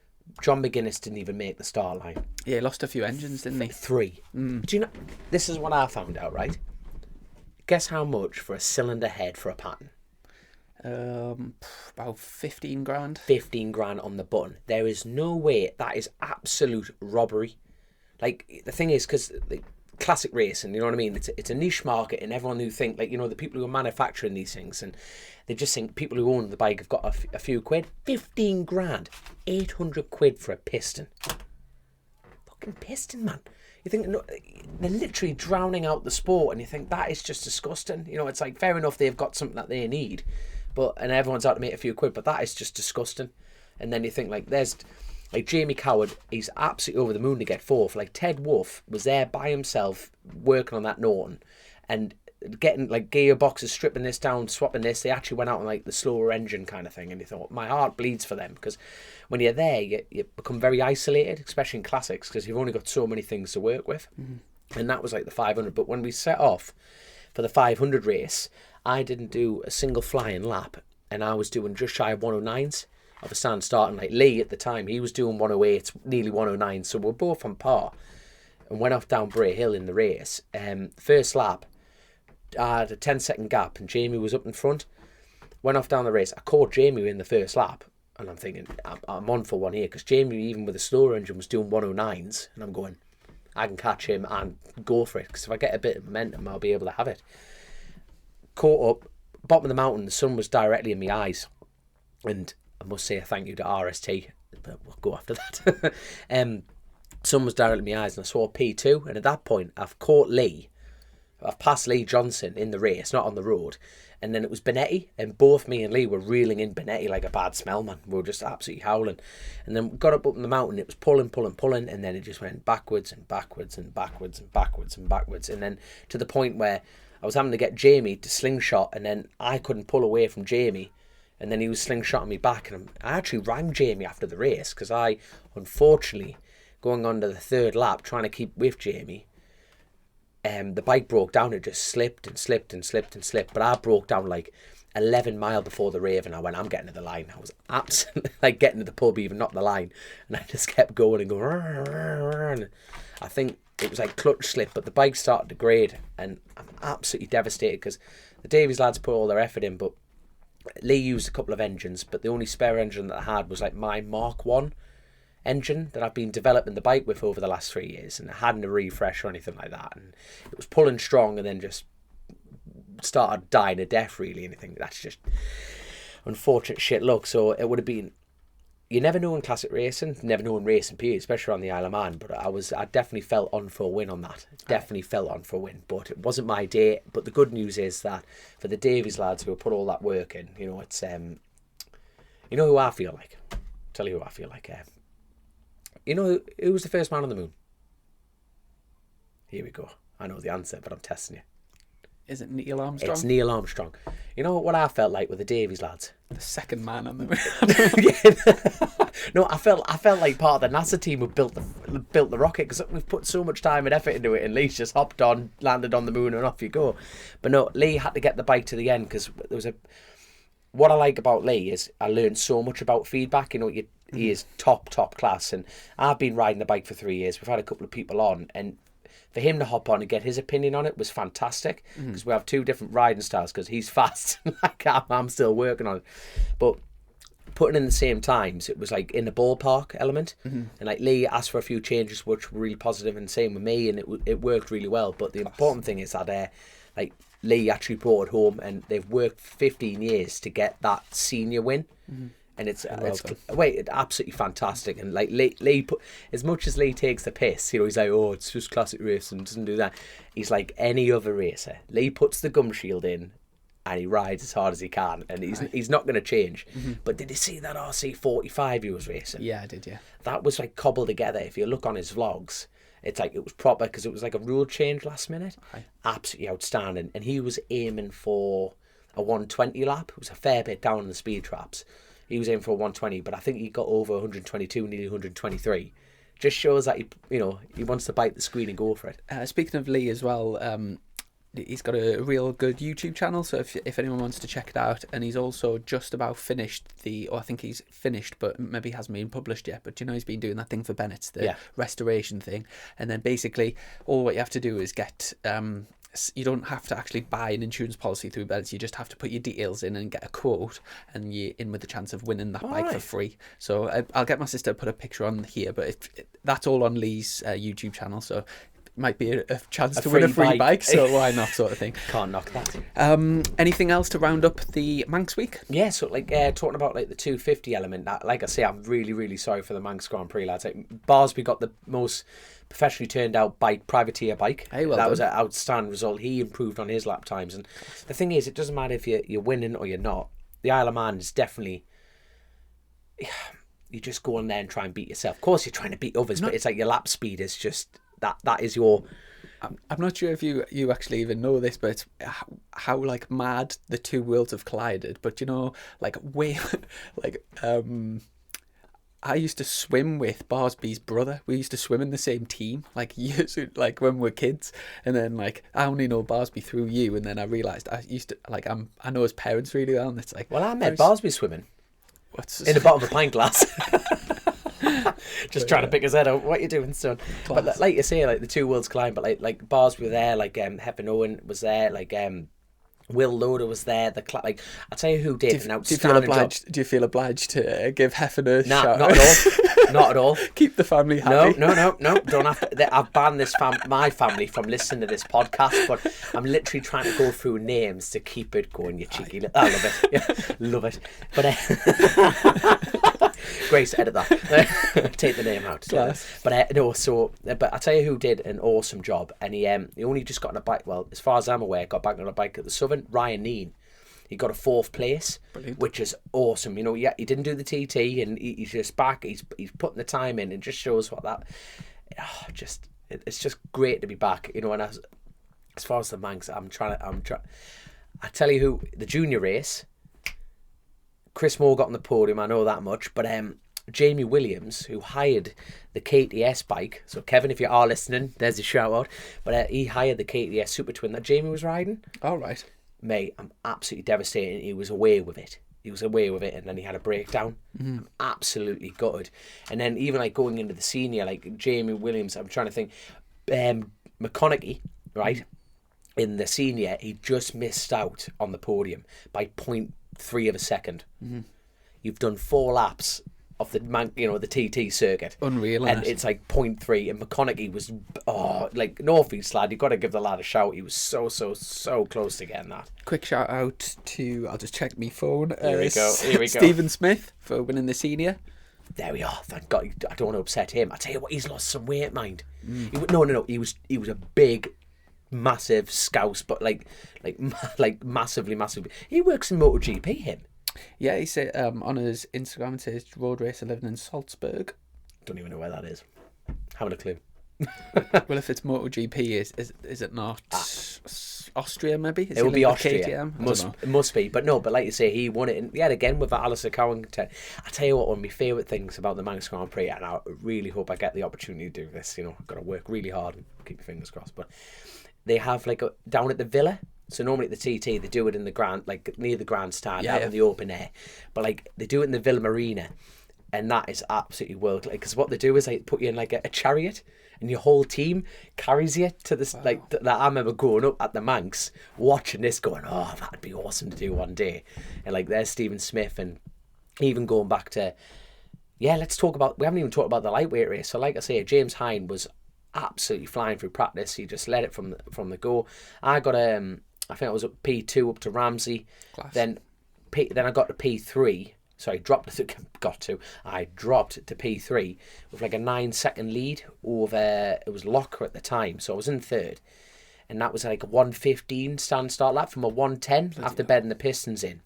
[SPEAKER 3] John McGuinness didn't even make the start line.
[SPEAKER 2] Yeah, he lost a few engines, didn't he?
[SPEAKER 3] 3. Do you know? This is what I found out, right? Guess how much for a cylinder head for a pattern?
[SPEAKER 2] About 15 grand.
[SPEAKER 3] 15 grand on the button. There is no way. That is absolute robbery. Like, the thing is, because classic racing, you know what I mean? It's a niche market, and everyone who think, like, the people who are manufacturing these things, and they just think people who own the bike have got a few quid. 15 grand. 800 quid for a piston. Fucking piston, man. You think, no, they're literally drowning out the sport, and you think that is just disgusting. It's like, fair enough, they've got something that they need, and everyone's out to make a few quid, but that is just disgusting. And then you think, like, there's like Jamie Coward, he's absolutely over the moon to get fourth. Like Ted Wolf was there by himself working on that Norton and getting like gearboxes, stripping this down, swapping this. They actually went out on like the slower engine kind of thing, and you thought, my heart bleeds for them, because when you're there, you become very isolated, especially in classics, because you've only got so many things to work with. And that was like the 500. But when we set off for the 500 race, I didn't do a single flying lap, and I was doing just shy of 109s of a stand starting. Like Lee at the time, he was doing 108, nearly 109, so we're both on par, and went off down Bray Hill in the race. First lap, I had a 10-second gap, and Jamie was up in front. went off down the race. I caught Jamie in the first lap, and I'm thinking, I'm on for one here, because Jamie, even with a slower engine, was doing 109s, and I'm going, I can catch him and go for it, because if I get a bit of momentum, I'll be able to have it. Caught up, bottom of the mountain, the sun was directly in my eyes, and I must say a thank you to RST, but we'll go after that. Sun was directly in my eyes, and I saw P2, and at that point, I've caught Lee. I've passed Lee Johnson in the race, not on the road. And then it was Benetti, and both me and Lee were reeling in Benetti like a bad smell, man. We were just absolutely howling. And then we got up in the mountain, it was pulling, and then it just went backwards and backwards and backwards and backwards and backwards. And then to the point where I was having to get Jamie to slingshot, and then I couldn't pull away from Jamie. And then he was slingshotting me back. And I actually rang Jamie after the race, because I, unfortunately, going on to the third lap, trying to keep with Jamie, the bike broke down. It just slipped and slipped and slipped and slipped. But I broke down like 11 mile before the rave, and I went, I'm getting to the line. I was absolutely like getting to the pub, even not the line. And I just kept going and going. I think it was like clutch slip, but the bike started to degrade, and I'm absolutely devastated, because the Davies lads put all their effort in, but Lee used a couple of engines, but the only spare engine that I had was like my Mark 1 engine that I've been developing the bike with over the last 3 years, and it hadn't a refresh or anything like that, and it was pulling strong, and then just started dying a death, really. And I think that's just unfortunate shit luck. So it would have been, you never know in classic racing, never know in racing period, especially on the Isle of Man, but I definitely felt on for a win on that. Definitely felt on for a win, but it wasn't my day. But the good news is that for the Davies lads who have put all that work in, you know, it's you know who I feel like? I'll tell you who I feel like. You know who was the first man on the moon? Here we go. I know the answer, but I'm testing you.
[SPEAKER 2] Is it Neil Armstrong?
[SPEAKER 3] It's Neil Armstrong. You know what I felt like with the Davies lads?
[SPEAKER 2] The second man on the moon.
[SPEAKER 3] No, I felt like part of the NASA team who built the rocket, because we've put so much time and effort into it, and Lee's just hopped on, landed on the moon, and off you go. But no, Lee had to get the bike to the end, because there was what I like about Lee is I learned so much about feedback. You know, he is top class, and I've been riding the bike for 3 years. We've had a couple of people on, and for him to hop on and get his opinion on it was fantastic, because we have two different riding styles, because he's fast like I'm still working on it. But putting in the same times, it was like in the ballpark element, and like Lee asked for a few changes which were really positive, and same with me, and it worked really well. But the important thing is that like Lee actually brought it home, and they've worked 15 years to get that senior win. And it's absolutely fantastic. And like Lee put, as much as Lee takes the piss, you know, he's like, oh, it's just classic racing, doesn't do that. He's like any other racer. Lee puts the gum shield in, and he rides as hard as he can, and he's not going to change. But did you see that RC45 he was racing?
[SPEAKER 2] Yeah, I did. Yeah,
[SPEAKER 3] that was like cobbled together. If you look on his vlogs, it's like it was proper, because it was like a rule change last minute. Absolutely outstanding. And he was aiming for a 120 lap. It was a fair bit down in the speed traps. He was aiming for a 120, but I think he got over 122, nearly 123. Just shows that he wants to bite the screen and go for it.
[SPEAKER 2] Speaking of Lee as well, he's got a real good YouTube channel, so if anyone wants to check it out. And he's also just about finished I think he's finished, but maybe hasn't been published yet. But you know, he's been doing that thing for Bennett's, the restoration thing. And then basically all what you have to do is get you don't have to actually buy an insurance policy through Bennett's. You just have to put your details in and get a quote, and you're in with the chance of winning that bike for free. So I'll get my sister to put a picture on here, but that's all on Lee's YouTube channel, so might be a chance to win a free bike, so why not, sort of thing.
[SPEAKER 3] Can't knock that.
[SPEAKER 2] Anything else to round up the Manx week?
[SPEAKER 3] Yeah, so like talking about like the 250 element, that, like I say, I'm really sorry for the Manx Grand Prix lads. Like, Barsby got the most professionally turned out privateer bike.
[SPEAKER 2] Hey, well
[SPEAKER 3] that
[SPEAKER 2] done.
[SPEAKER 3] was an outstanding result. He improved on his lap times, and the thing is, it doesn't matter if you're winning or you're not. The Isle of Man is definitely, you just go on there and try and beat yourself. Of course you're trying to beat others, but it's like your lap speed is just that is your...
[SPEAKER 2] I'm not sure if you actually even know this, but how like mad the two worlds have collided. But you know, like I used to swim with Barsby's brother. We used to swim in the same team, like years, like when we were kids. And then like I only know Barsby through you, and then I realised I used to like I know his parents really well, and it's like,
[SPEAKER 3] well, I met Barsby swimming in the bottom of a pint glass. Just trying to pick his head out. What are you doing, son? Class. But like you say, like the two worlds collide. But like Barsby were there, like Hepburn Owen was there, like Will Loader was there. Like, I'll tell you who did an outstanding job.
[SPEAKER 2] Do you feel obliged to give Hefner a shout?
[SPEAKER 3] Not at all. Not at all.
[SPEAKER 2] Keep the family happy.
[SPEAKER 3] No. Don't have to. I've banned my family from listening to this podcast, but I'm literally trying to go through names to keep it going, you cheeky little... I love it. Yeah, love it. But... Grace, edit that. Take the name out. But I'll tell you who did an awesome job, and he only just got on a bike. Well, as far as I'm aware, got back on a bike at the Southern. Ryan Neen, he got a 4th place. Brilliant. Which is awesome. You know, he didn't do the TT, and he's just back. He's putting the time in, and just shows what that. It's just great to be back. You know, and as far as the Manx, I'm trying. I tell you who, the junior race. Chris Moore got on the podium, I know that much, but Jamie Williams, who hired the KTS bike, so Kevin, if you are listening, there's a shout out, but he hired the KTS Super Twin that Jamie was riding.
[SPEAKER 2] All right.
[SPEAKER 3] Mate, I'm absolutely devastated. He was away with it, and then he had a breakdown. I'm absolutely gutted. And then even like going into the senior, like Jamie Williams, I'm trying to think, McConaughey, right, in the senior, he just missed out on the podium by 0.3 of a second. You've done 4 laps of the TT circuit.
[SPEAKER 2] Unreal,
[SPEAKER 3] and it's like 0.3. And McConaughey was like North East lad. You've got to give the lad a shout. He was so close to getting that.
[SPEAKER 2] Quick shout out to, I'll just check my phone.
[SPEAKER 3] Here we go.
[SPEAKER 2] Stephen Smith for winning the senior.
[SPEAKER 3] There we are. Thank God. I don't want to upset him. I tell you what, he's lost some weight, mind. No. He was a big, massive scouse, but like massively. He works in MotoGP. Him.
[SPEAKER 2] Yeah, he said on his Instagram it says road racer living in Salzburg.
[SPEAKER 3] Don't even know where that is. Haven't a clue.
[SPEAKER 2] Well, if it's MotoGP, is it not Austria? Maybe
[SPEAKER 3] it will be Austria. It must be, but like you say, he won it. And yet again with Alistair Cowan. I tell you what, one of my favourite things about the Manx Grand Prix, and I really hope I get the opportunity to do this. You know, I've got to work really hard and keep my fingers crossed. But they have down at the Villa. So normally at the TT they do it in the grand, like near the grandstand, out in the open air. But like they do it in the Villa Marina, and that is absolutely world. Like, because what they do is like put you in like a chariot, and your whole team carries you to this. Wow. Like that, I remember growing up at the Manx, watching this, going, "Oh, that'd be awesome to do one day." And like there's Stephen Smith, and even going back to, let's talk about. We haven't even talked about the lightweight race. So like I say, James Hine was absolutely flying through practice. He just led it from the go. I got I think I was at P2 up to Ramsey. Class. Then I got to P3. So I dropped to P3 with like a 9-second lead over, it was Locker at the time. So I was in 3rd. And that was like a 1:15 stand-start lap from a 1:10 after bedding the pistons in.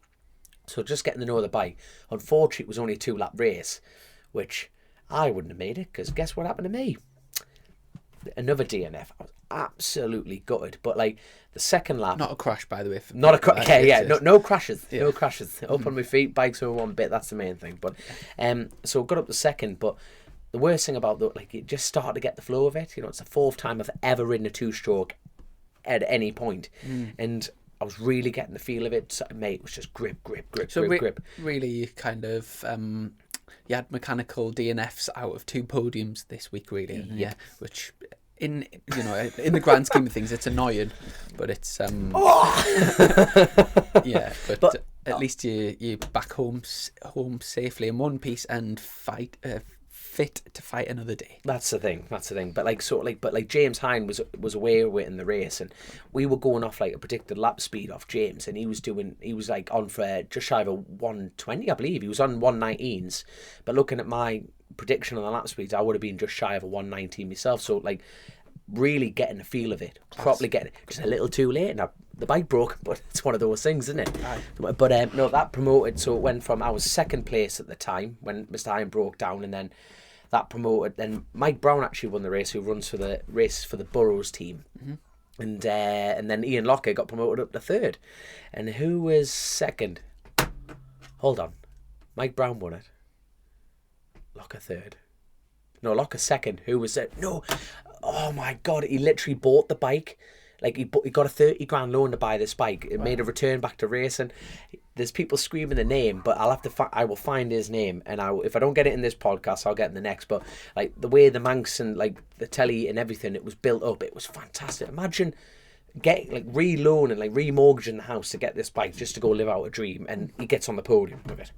[SPEAKER 3] So just getting to know the bike. Unfortunately, it was only a 2-lap race, which I wouldn't have made it, because guess what happened to me? Another DNF. I was absolutely gutted. But like the second lap,
[SPEAKER 2] not a crash, by the way.
[SPEAKER 3] Not a crash. Okay, no crashes. Yeah. No crashes. Up on my feet, bikes over one bit. That's the main thing. But so got up the second. But the worst thing about that, like, it just started to get the flow of it. You know, it's the 4th time I've ever ridden a 2-stroke at any point, and I was really getting the feel of it. So, mate, it was just grip. So grip. Really,
[SPEAKER 2] you kind of. You had mechanical DNFs out of 2 podiums this week, really. Yeah, which in the grand scheme of things, it's annoying, but it's but at least you back home safely in one piece and fit to fight another day.
[SPEAKER 3] That's the thing. But James Hine was away with in the race, and we were going off like a predicted lap speed off James, and he was like on for just shy of a 120, I believe. He was on 119s, but looking at my prediction on the lap speeds, I would have been just shy of a 119 myself. So like really getting the feel of it, properly getting it, just a little too late. Now the bike broke, but it's one of those things, isn't it? Aye. But no, that promoted. So it went from, I was 2nd place at the time when Mr. Hine broke down, and then that promoted. Then Mike Brown actually won the race, who runs for the Burrows team. And then Ian Locker got promoted up to 3rd. And who was 2nd? Hold on. Mike Brown won it. Locker 3rd. No, Locker 2nd. Who was it? No. Oh my God. He literally bought the bike. Like he got a 30 grand loan to buy this bike. It made a return back to racing. There's people screaming the name, but I will find his name, and if I don't get it in this podcast, I'll get it in the next. But like the way the Manx and like the telly and everything, it was built up, it was fantastic. Imagine reloaning, like remortgaging the house to get this bike just to go live out a dream, and he gets on the podium with it.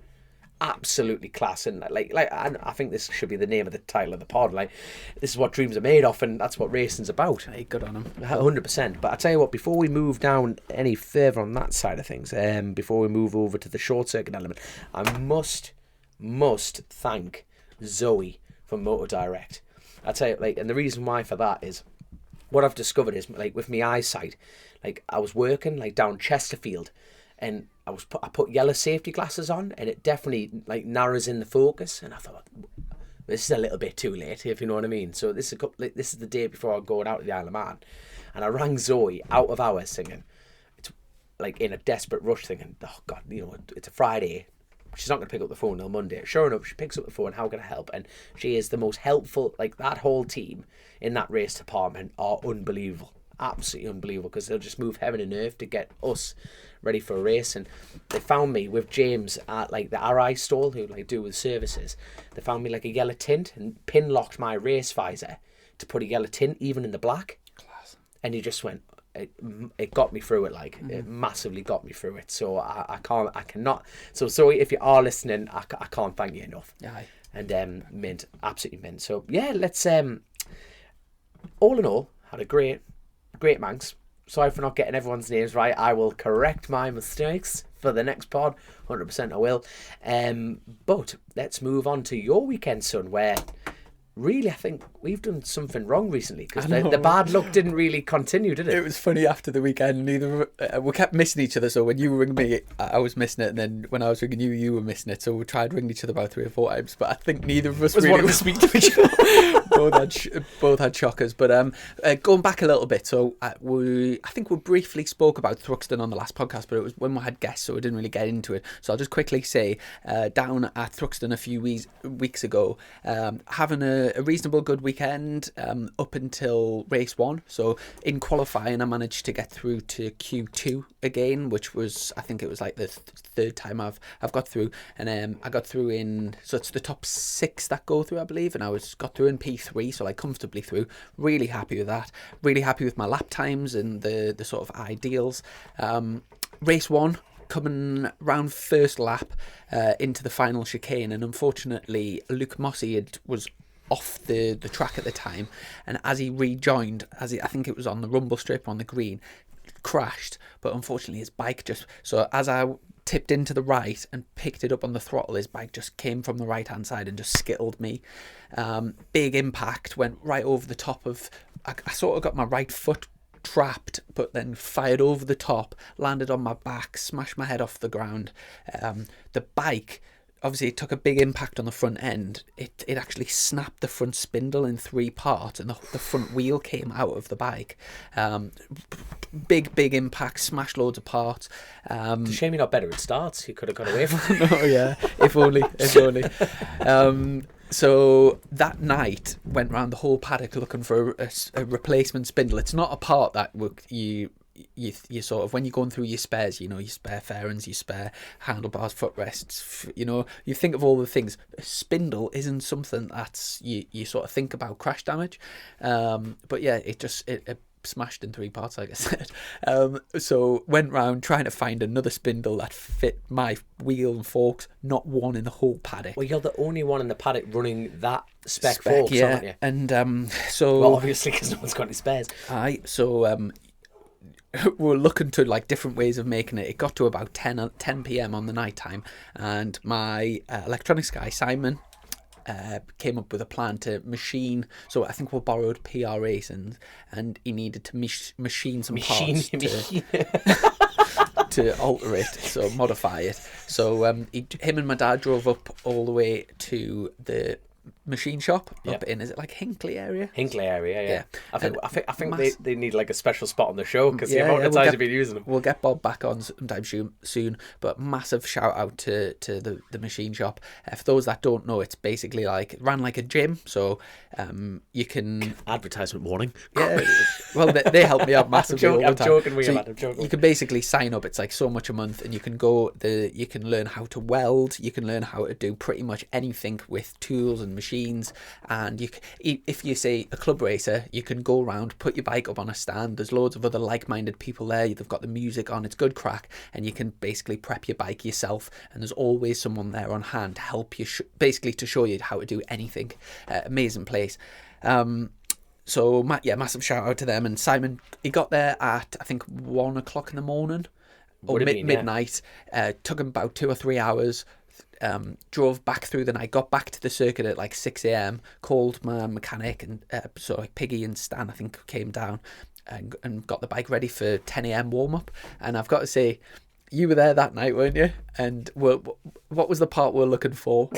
[SPEAKER 3] Absolutely class, and I think this should be the name of the title of the pod. Like, this is what dreams are made of, and that's what racing's about.
[SPEAKER 2] Hey, good on him.
[SPEAKER 3] 100%. But I tell you what, before we move down any further on that side of things, before we move over to the short circuit element, I must thank Zoe from Motor Direct. I tell you, like, and the reason why for that is, what I've discovered is, like, with my eyesight, like, I was working like down Chesterfield, and I put yellow safety glasses on, and it definitely like narrows in the focus. And I thought, this is a little bit too late, if you know what I mean. So this is the day before I'm going out to the Isle of Man, and I rang Zoe out of hours singing. It's like in a desperate rush, thinking, oh God, it's a Friday. She's not going to pick up the phone until Monday. Sure enough, she picks up the phone. How can I help? And she is the most helpful. Like, that whole team in that race department are unbelievable. Absolutely unbelievable, because they'll just move heaven and earth to get us ready for a race. And they found me with James at like the RI stall, who like do with services. They found me like a yellow tint and pin locked my race visor to put a yellow tint even in the black.
[SPEAKER 2] Class.
[SPEAKER 3] And he just went, it got me through it. Like, it massively got me through it. So I cannot. So Zoe, if you are listening, I can't thank you enough.
[SPEAKER 2] Aye.
[SPEAKER 3] And mint, absolutely mint. So yeah, let's all in all, had a great Manx. Sorry for not getting everyone's names right. I will correct my mistakes for the next pod. 100% I will. But let's move on to your weekend, son, where really I think we've done something wrong recently, because the bad luck didn't really continue, did it?
[SPEAKER 2] It was funny after the weekend. We kept missing each other. So when you ring me, I was missing it, and then when I was ringing you, you were missing it. So we tried ringing each other about 3 or 4 times, but I think neither of us really was speak to each other. both had shockers. But going back a little bit, so I think we briefly spoke about Thruxton on the last podcast, but it was when we had guests, so we didn't really get into it. So I'll just quickly say, down at Thruxton a few weeks ago, having a reasonable good weekend up until race 1. So in qualifying, I managed to get through to Q2 again, which was, I think it was like the third time I've got through, and I got through in, so it's the top 6 that go through, I believe, and I got through in P3, so like comfortably through. Really happy with that. Really happy with my lap times and the sort of ideals. Race 1, coming round first lap into the final chicane, and unfortunately Luke Mossy was off the track at the time, and as he rejoined, I think it was on the rumble strip on the green, crashed, but unfortunately his bike so as I tipped into the right and picked it up on the throttle, his bike just came from the right hand side and just skittled me. Big impact, went right over the top of, I sort of got my right foot trapped, but then fired over the top, landed on my back, smashed my head off the ground. The bike, obviously it took a big impact on the front end. It actually snapped the front spindle in 3 parts, and the front wheel came out of the bike. Big impact, smashed loads of parts.
[SPEAKER 3] It's a shame you're not better at starts. You could have got away from it.
[SPEAKER 2] Oh yeah, if only. So that night, went round the whole paddock looking for a replacement spindle. It's not a part that you sort of, when you're going through your spares, your spare fairings, your spare handlebars, footrests, you think of all the things. A spindle isn't something that's you sort of think about crash damage, but yeah, it smashed in 3 parts, like I said. So went round trying to find another spindle that fit my wheel and forks. Not one in the whole paddock.
[SPEAKER 3] Well, you're the only one in the paddock running that spec forks,
[SPEAKER 2] yeah.
[SPEAKER 3] aren't you?
[SPEAKER 2] And so,
[SPEAKER 3] well, obviously, because no one's got any spares.
[SPEAKER 2] Aye, so we were looking to like different ways of making it. It got to about 10 p.m. on the night time, and my electronics guy Simon came up with a plan to machine. So I think we borrowed PR Racing, and he needed to machine some parts to alter it, so modify it. So him and my dad drove up all the way to the machine shop up in, is it like Hinckley area?
[SPEAKER 3] Hinckley area, yeah. I think they need like a special spot on the show, because the amount of times you've been using them.
[SPEAKER 2] We'll get Bob back on sometime soon, but massive shout out to the machine shop. For those that don't know, it's basically like, ran like a gym, so you can...
[SPEAKER 3] Advertisement warning.
[SPEAKER 2] Yeah, well, they help me out massively all the time.
[SPEAKER 3] I'm joking.
[SPEAKER 2] You can basically sign up, it's like so much a month, and you can learn how to weld, you can learn how to do pretty much anything with tools and and machines. And if you say a club racer, you can go around, put your bike up on a stand. There's loads of other like-minded people there. They've got the music on. It's good crack, and you can basically prep your bike yourself. And there's always someone there on hand to help you, basically to show you how to do anything. Amazing place. So massive shout out to them. And Simon, he got there at I think 1 o'clock in the morning or midnight. Took him about 2 or 3 hours. Drove back through the night, got back to the circuit at like 6 a.m, called my mechanic, and so like Piggy and Stan I think came down and got the bike ready for 10 a.m. warm up. And I've got to say, you were there that night, weren't you? And what was the part we're looking for?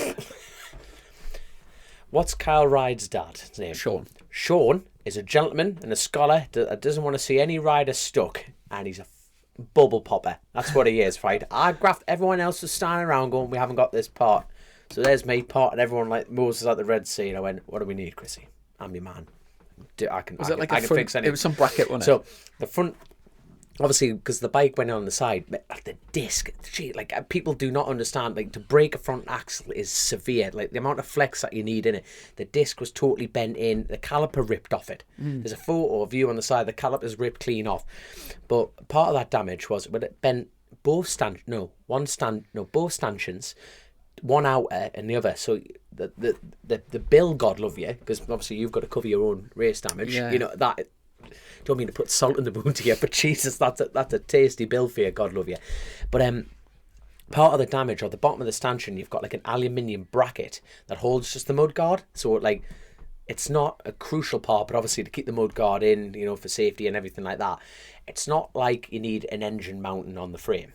[SPEAKER 3] What's Kyle Ride's dad's name?
[SPEAKER 2] Sean.
[SPEAKER 3] Sean is a gentleman and a scholar that doesn't want to see any rider stuck, and he's a bubble popper. That's what he is, right? I graphed, everyone else was standing around going, we haven't got this part. So there's me parting everyone like Moses at the Red Sea, and I went, what do we need, Chrissy? I'm your man. I can fix anything.
[SPEAKER 2] It was some bracket, wasn't it?
[SPEAKER 3] So the front, obviously, because the bike went on the side, the disc, like people do not understand, like to break a front axle is severe, like the amount of flex that you need in it. The disc was totally bent in, the caliper ripped off it. There's a photo of you on the side, the caliper's ripped clean off. But part of that damage was when it bent both stanchions, one outer and the other. So the bill, God love you, because obviously you've got to cover your own race damage.
[SPEAKER 2] Yeah.
[SPEAKER 3] You know that. Don't mean to put salt in the wound here, but Jesus, that's a tasty bill for you, God love you. But part of the damage, or the bottom of the stanchion, you've got like an aluminium bracket that holds just the mud guard. So like, it's not a crucial part, but obviously to keep the mud guard in, you know, for safety and everything like that. It's not like you need an engine mounting on the frame.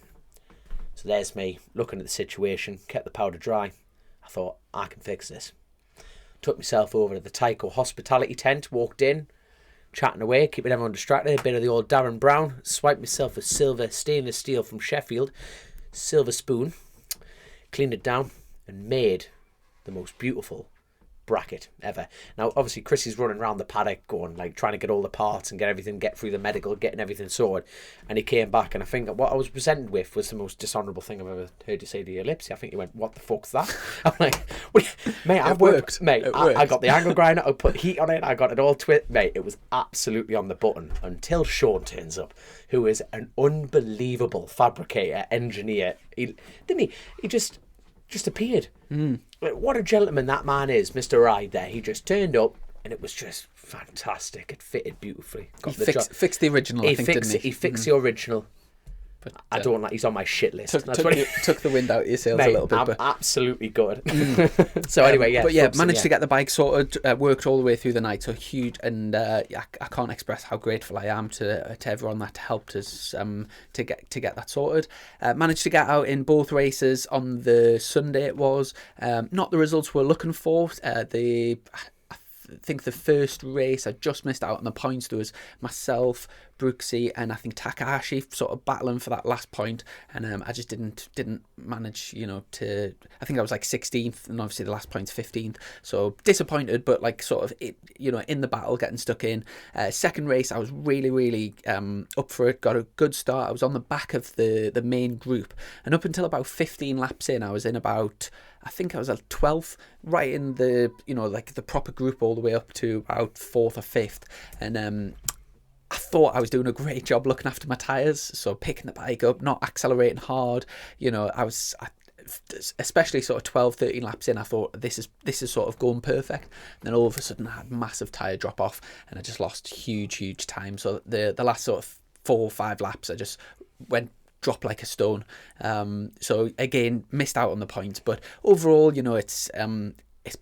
[SPEAKER 3] So there's me looking at the situation, kept the powder dry. I thought, I can fix this. Took myself over to the Tyco hospitality tent, walked in, chatting away, keeping everyone distracted. A bit of the old Darren Brown. Swiped myself a silver stainless steel from Sheffield, silver spoon, cleaned it down, and made the most beautiful bracket ever. Now, obviously, Chrissy's running around the paddock going, like, trying to get all the parts and get through the medical, getting everything sorted. And he came back, and I think what I was presented with was the most dishonourable thing I've ever heard you say to your lips. I think you went, what the fuck's that? I'm like, mate, I've worked. Mate, I got the angle grinder, I put heat on it, I got it all Mate, it was absolutely on the button until Sean turns up, who is an unbelievable fabricator, engineer. He just appeared. Like, what a gentleman that man is, Mr. Ride there. He just turned up, and it was just fantastic. It fitted beautifully.
[SPEAKER 2] Fixed the original, I think, didn't he?
[SPEAKER 3] He fixed the original. But I don't like, he's on my shit list.
[SPEAKER 2] Took the wind out of your sails, mate, a little bit.
[SPEAKER 3] I'm absolutely good. So anyway, yeah.
[SPEAKER 2] But yeah, managed to get the bike sorted, worked all the way through the night, so huge. And I can't express how grateful I am to everyone that helped us to get that sorted. Managed to get out in both races on the Sunday. It was not the results we're looking for. I think the first race I just missed out on the points. There was myself, Brooksy, and I think Takahashi sort of battling for that last point, and I just didn't manage, you know, to. I think I was like 16th, and obviously the last point's 15th, so disappointed, but like sort of you know, in the battle, getting stuck in. Second race, I was really up for it. Got a good start. I was on the back of the main group, and up until about 15 laps in, I was in about. I think I was at 12th, right in the, you know, like the proper group all the way up to about 4th or 5th. And I thought I was doing a great job looking after my tyres. So picking the bike up, not accelerating hard. You know, especially sort of 12, 13 laps in, I thought this is sort of going perfect. And then all of a sudden I had massive tyre drop off, and I just lost huge time. So the last sort of 4 or 5 laps, I just dropped like a stone. So again, missed out on the points, but overall, you know, it's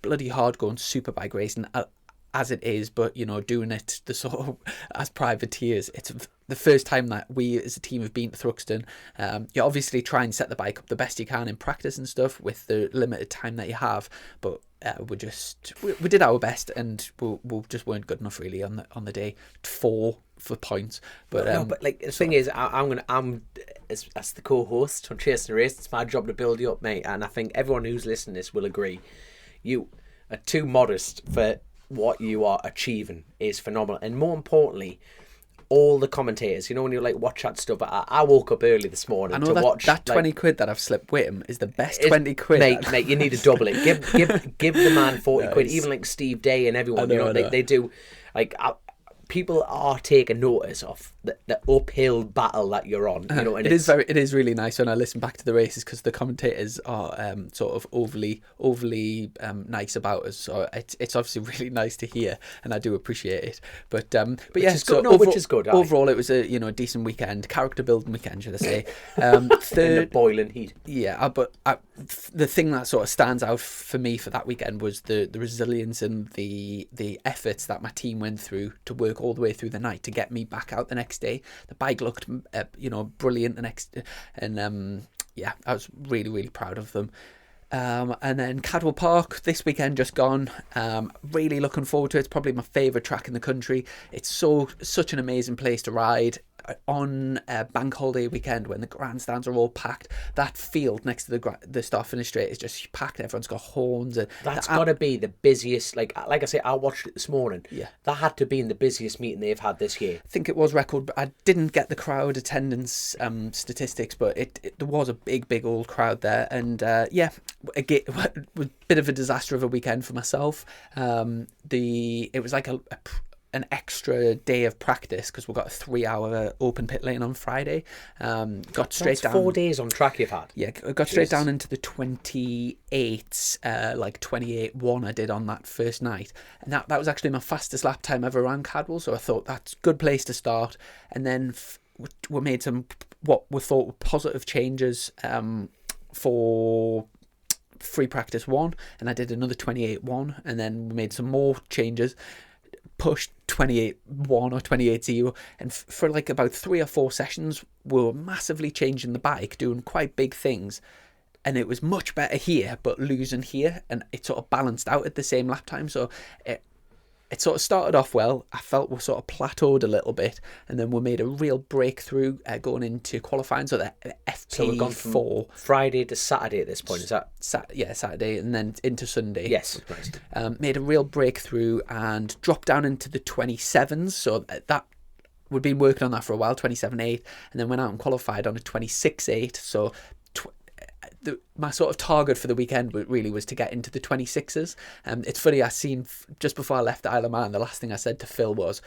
[SPEAKER 2] bloody hard going superbike racing as it is, but you know, doing it the sort of as privateers. It's the first time that we as a team have been to Thruxton. You obviously try and set the bike up the best you can in practice and stuff with the limited time that you have, but we did our best, and we just weren't good enough really on the day for points. But
[SPEAKER 3] no, but like the thing is, I'm as the co-host on Chasin the Racin, it's my job to build you up, mate. And I think everyone who's listening to this will agree. You are too modest for what you are achieving is phenomenal, and more importantly, all the commentators. You know, when you like watch that stuff. I woke up early this morning
[SPEAKER 2] I know
[SPEAKER 3] to watch
[SPEAKER 2] that 20 quid that I've slipped with him is the best 20 quid.
[SPEAKER 3] Mate, you need to double it. Give the man 40 quid. Even like Steve Day and everyone.
[SPEAKER 2] I know.
[SPEAKER 3] They do like. People are taking notice of the uphill battle that you're on. You know, and
[SPEAKER 2] it is really nice when I listen back to the races because the commentators are sort of overly nice about us. So it's obviously really nice to hear, and I do appreciate it. But yeah,
[SPEAKER 3] which is good.
[SPEAKER 2] Overall, it was a decent weekend, character building weekend, should I say?
[SPEAKER 3] In the boiling heat.
[SPEAKER 2] Yeah, but the thing that sort of stands out for me for that weekend was the resilience and the efforts that my team went through to work all the way through the night to get me back out the next day. The bike looked brilliant the next, and yeah, I was really, really proud of them. And then Cadwell Park this weekend just gone. Really looking forward to it. It's probably my favourite track in the country. It's such an amazing place to ride on bank holiday weekend when the grandstands are all packed. That field next to the start finish straight is just packed. Everyone's got horns. And
[SPEAKER 3] that's got to be the busiest. Like I say, I watched it this morning.
[SPEAKER 2] Yeah,
[SPEAKER 3] that had to be in the busiest meeting they've had this year.
[SPEAKER 2] I think it was record, but I didn't get the crowd attendance statistics, but there was a big old crowd there, and yeah, again, it was a bit of a disaster of a weekend for myself. It was like an extra day of practice because we've got a 3-hour open pit lane on Friday. Got straight down.
[SPEAKER 3] 4 days on track you've had.
[SPEAKER 2] Yeah, got straight down into the 28s, like 28.1 I did on that first night, and that was actually my fastest lap time ever around Cadwell. So I thought that's a good place to start. And then we made some what we thought were positive changes for free practice 1, and I did another 28.1, and then we made some more changes, pushed 28.1 or 28.0, and for like about 3 or 4 sessions we were massively changing the bike, doing quite big things, and it was much better here but losing here, and it sort of balanced out at the same lap time. So it sort of started off well. I felt we sort of plateaued a little bit, and then we made a real breakthrough going into qualifying. So the FP4.
[SPEAKER 3] So we've gone from Friday to Saturday at this point, is that?
[SPEAKER 2] Saturday, and then into Sunday.
[SPEAKER 3] Yes, right.
[SPEAKER 2] Made a real breakthrough and dropped down into the 27s. So that we'd been working on that for a while, 27.8, and then went out and qualified on a 26.8. So my sort of target for the weekend really was to get into the 26s. It's funny, I seen just before I left the Isle of Man, the last thing I said to Phil was,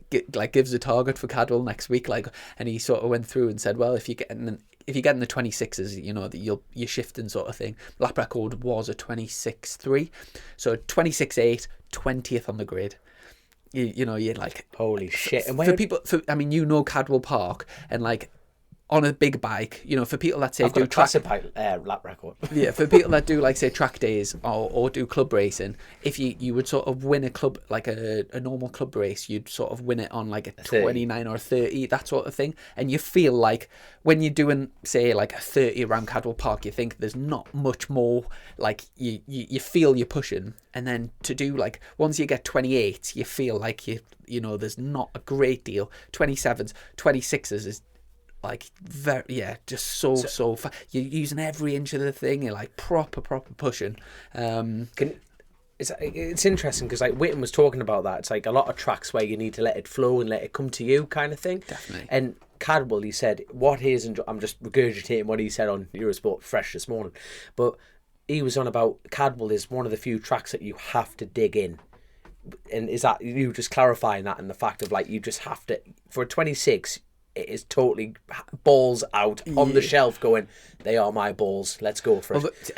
[SPEAKER 2] gives a target for Cadwell next week, and he sort of went through and said, well, if you get in the 26s, you know that you're shifting sort of thing. Lap record was a 26.3, so 26.8, 20th on the grid. You know, you're like,
[SPEAKER 3] holy shit. And
[SPEAKER 2] for people, Cadwell Park, and like, on a big bike, you know, for people that say
[SPEAKER 3] I've got a classic lap record.
[SPEAKER 2] Yeah, for people that do like say track days or do club racing, if you would sort of win a club, like a normal club race, you'd sort of win it on like a 29 or 30, that sort of thing. And you feel like when you're doing say like a 30 around Cadwell Park, you think there's not much more, like you feel you're pushing. And then to do like, once you get 28, you feel like you know there's not a great deal. 27s, 26s is like just so fast. You're using every inch of the thing. You're like proper pushing.
[SPEAKER 3] It's interesting because like Whitton was talking about that. It's like a lot of tracks where you need to let it flow and let it come to you, kind of thing.
[SPEAKER 2] Definitely. And
[SPEAKER 3] Cadwell, he said I'm just regurgitating what he said on Eurosport Fresh this morning, but he was on about Cadwell is one of the few tracks that you have to dig in. And is that you just clarifying that, and the fact of like you just have to, for a 26, it is totally balls out on the shelf going, they are my balls, let's go for it.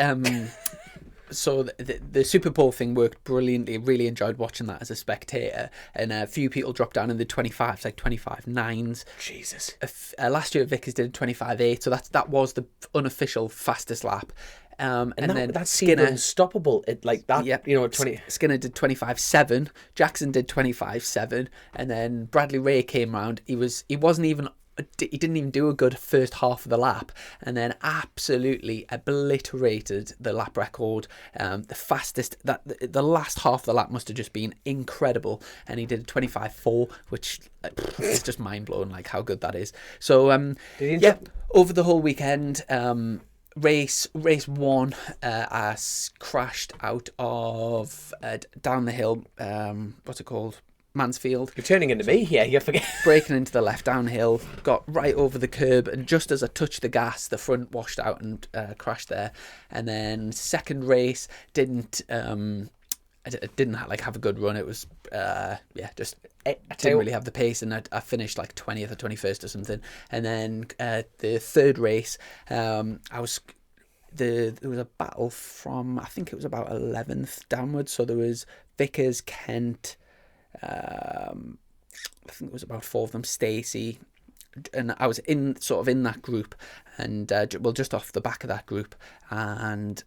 [SPEAKER 2] So the Super Bowl thing worked brilliantly. Really enjoyed watching that as a spectator, and a few people dropped down in the 25s, like 25.9s.
[SPEAKER 3] Jesus.
[SPEAKER 2] Last year Vickers did 25.8, so that was the unofficial fastest lap. And then
[SPEAKER 3] that seemed unstoppable. Like that, yeah, you know, 20.
[SPEAKER 2] Skinner did 25.7, Jackson did 25.7, and then Bradley Ray came round. He didn't even do a good first half of the lap, and then absolutely obliterated the lap record. The fastest, the last half of the lap must have just been incredible, and he did a 25.4, which is just mind blowing, like how good that is. So over the whole weekend. Race 1, I crashed out of down the hill. What's it called? Mansfield.
[SPEAKER 3] You're turning into me here. You forget.
[SPEAKER 2] Braking into the left downhill, got right over the curb, and just as I touched the gas, the front washed out and crashed there. And then second race I didn't have a good run. It was just didn't really have the pace, and I finished like 20th or 21st or something. And then the third race, there was a battle from, I think it was about 11th downwards. So there was Vickers, Kent, I think it was about 4 of them, Stacey, and I was in that group, and just off the back of that group, and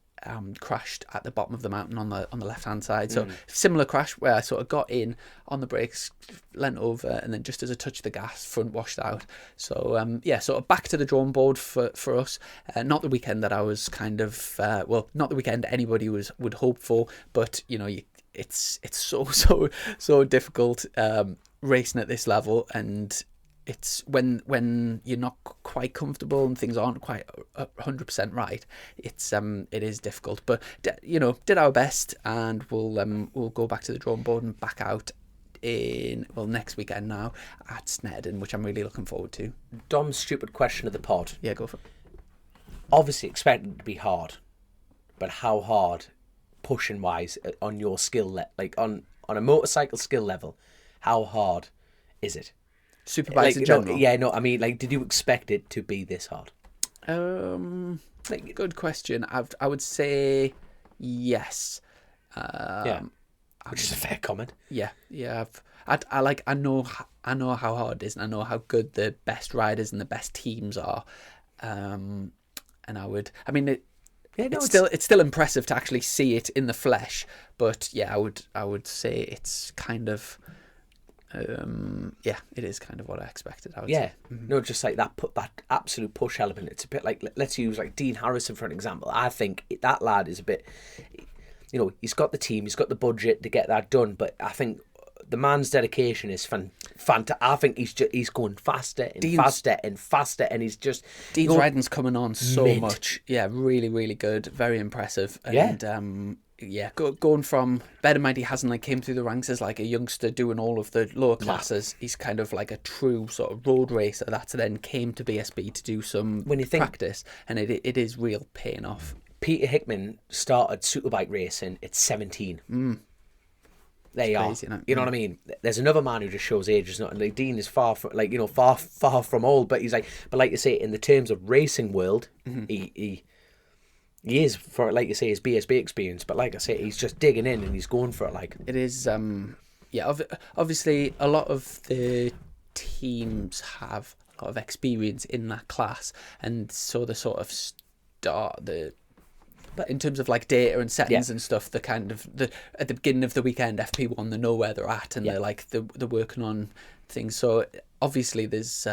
[SPEAKER 2] crashed at the bottom of the mountain on the left hand side. So similar crash where I sort of got in on the brakes, leant over, and then just as I touched the gas, front washed out. So sort of back to the drawing board for us. Not the weekend that I was kind of not the weekend anybody would hope for, but it's so difficult racing at this level, and it's when you're not quite comfortable and things aren't quite 100% right. It is difficult, but did our best, and we'll go back to the drawing board and back out next weekend now at Snedden, which I'm really looking forward to.
[SPEAKER 3] Dom's stupid question of the pod.
[SPEAKER 2] Yeah, go for it.
[SPEAKER 3] Obviously expected to be hard, but how hard, pushing wise, on your skill on a motorcycle skill level, how hard is it?
[SPEAKER 2] Superbikes in general.
[SPEAKER 3] I mean, did you expect it to be this hard?
[SPEAKER 2] Good question. I would say yes.
[SPEAKER 3] Which is a fair comment.
[SPEAKER 2] Yeah. I know how hard it is, and I know how good the best riders and the best teams are. And it's still impressive to actually see it in the flesh. But yeah, I would say it's kind of. It is kind of what I expected. I would say.
[SPEAKER 3] No, just like that absolute push element. It's a bit like, let's use like Dean Harrison for an example. I think that lad is a bit, he's got the team, he's got the budget to get that done, but I think the man's dedication is fantastic. I think he's going faster and faster and faster, and he's just
[SPEAKER 2] Dean's riding's coming on so much. Yeah, really, really good, very impressive, and going from bear in mind he hasn't came through the ranks as like a youngster doing all of the lower classes. He's kind of like a true sort of road racer that's then came to BSB to do some practice, and it is real paying off.
[SPEAKER 3] Peter Hickman started superbike racing at 17. There you are. You know what I mean? There's another man who just shows age is not, and Dean is far from far from old, but he's like you say, in the terms of racing world, he is, for like you say, his BSB experience, but like I say, he's just digging in and he's going for it.
[SPEAKER 2] It is obviously a lot of the teams have a lot of experience in that class, and so the sort of but in terms of like data and settings and stuff, the kind of at the beginning of the weekend, FP1, they know where they're at, and they're working on things. So obviously there's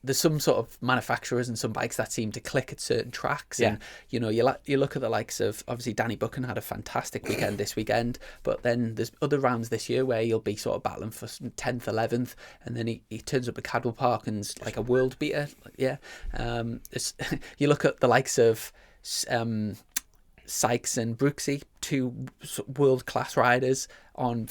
[SPEAKER 2] there's some sort of manufacturers and some bikes that seem to click at certain tracks, and you look at the likes of, obviously Danny Buchan had a fantastic weekend this weekend, but then there's other rounds this year where you'll be sort of battling for 10th, 11th, and then he turns up at Cadwell Park and's like a world beater. You look at the likes of Sykes and Brooksy, two world-class riders on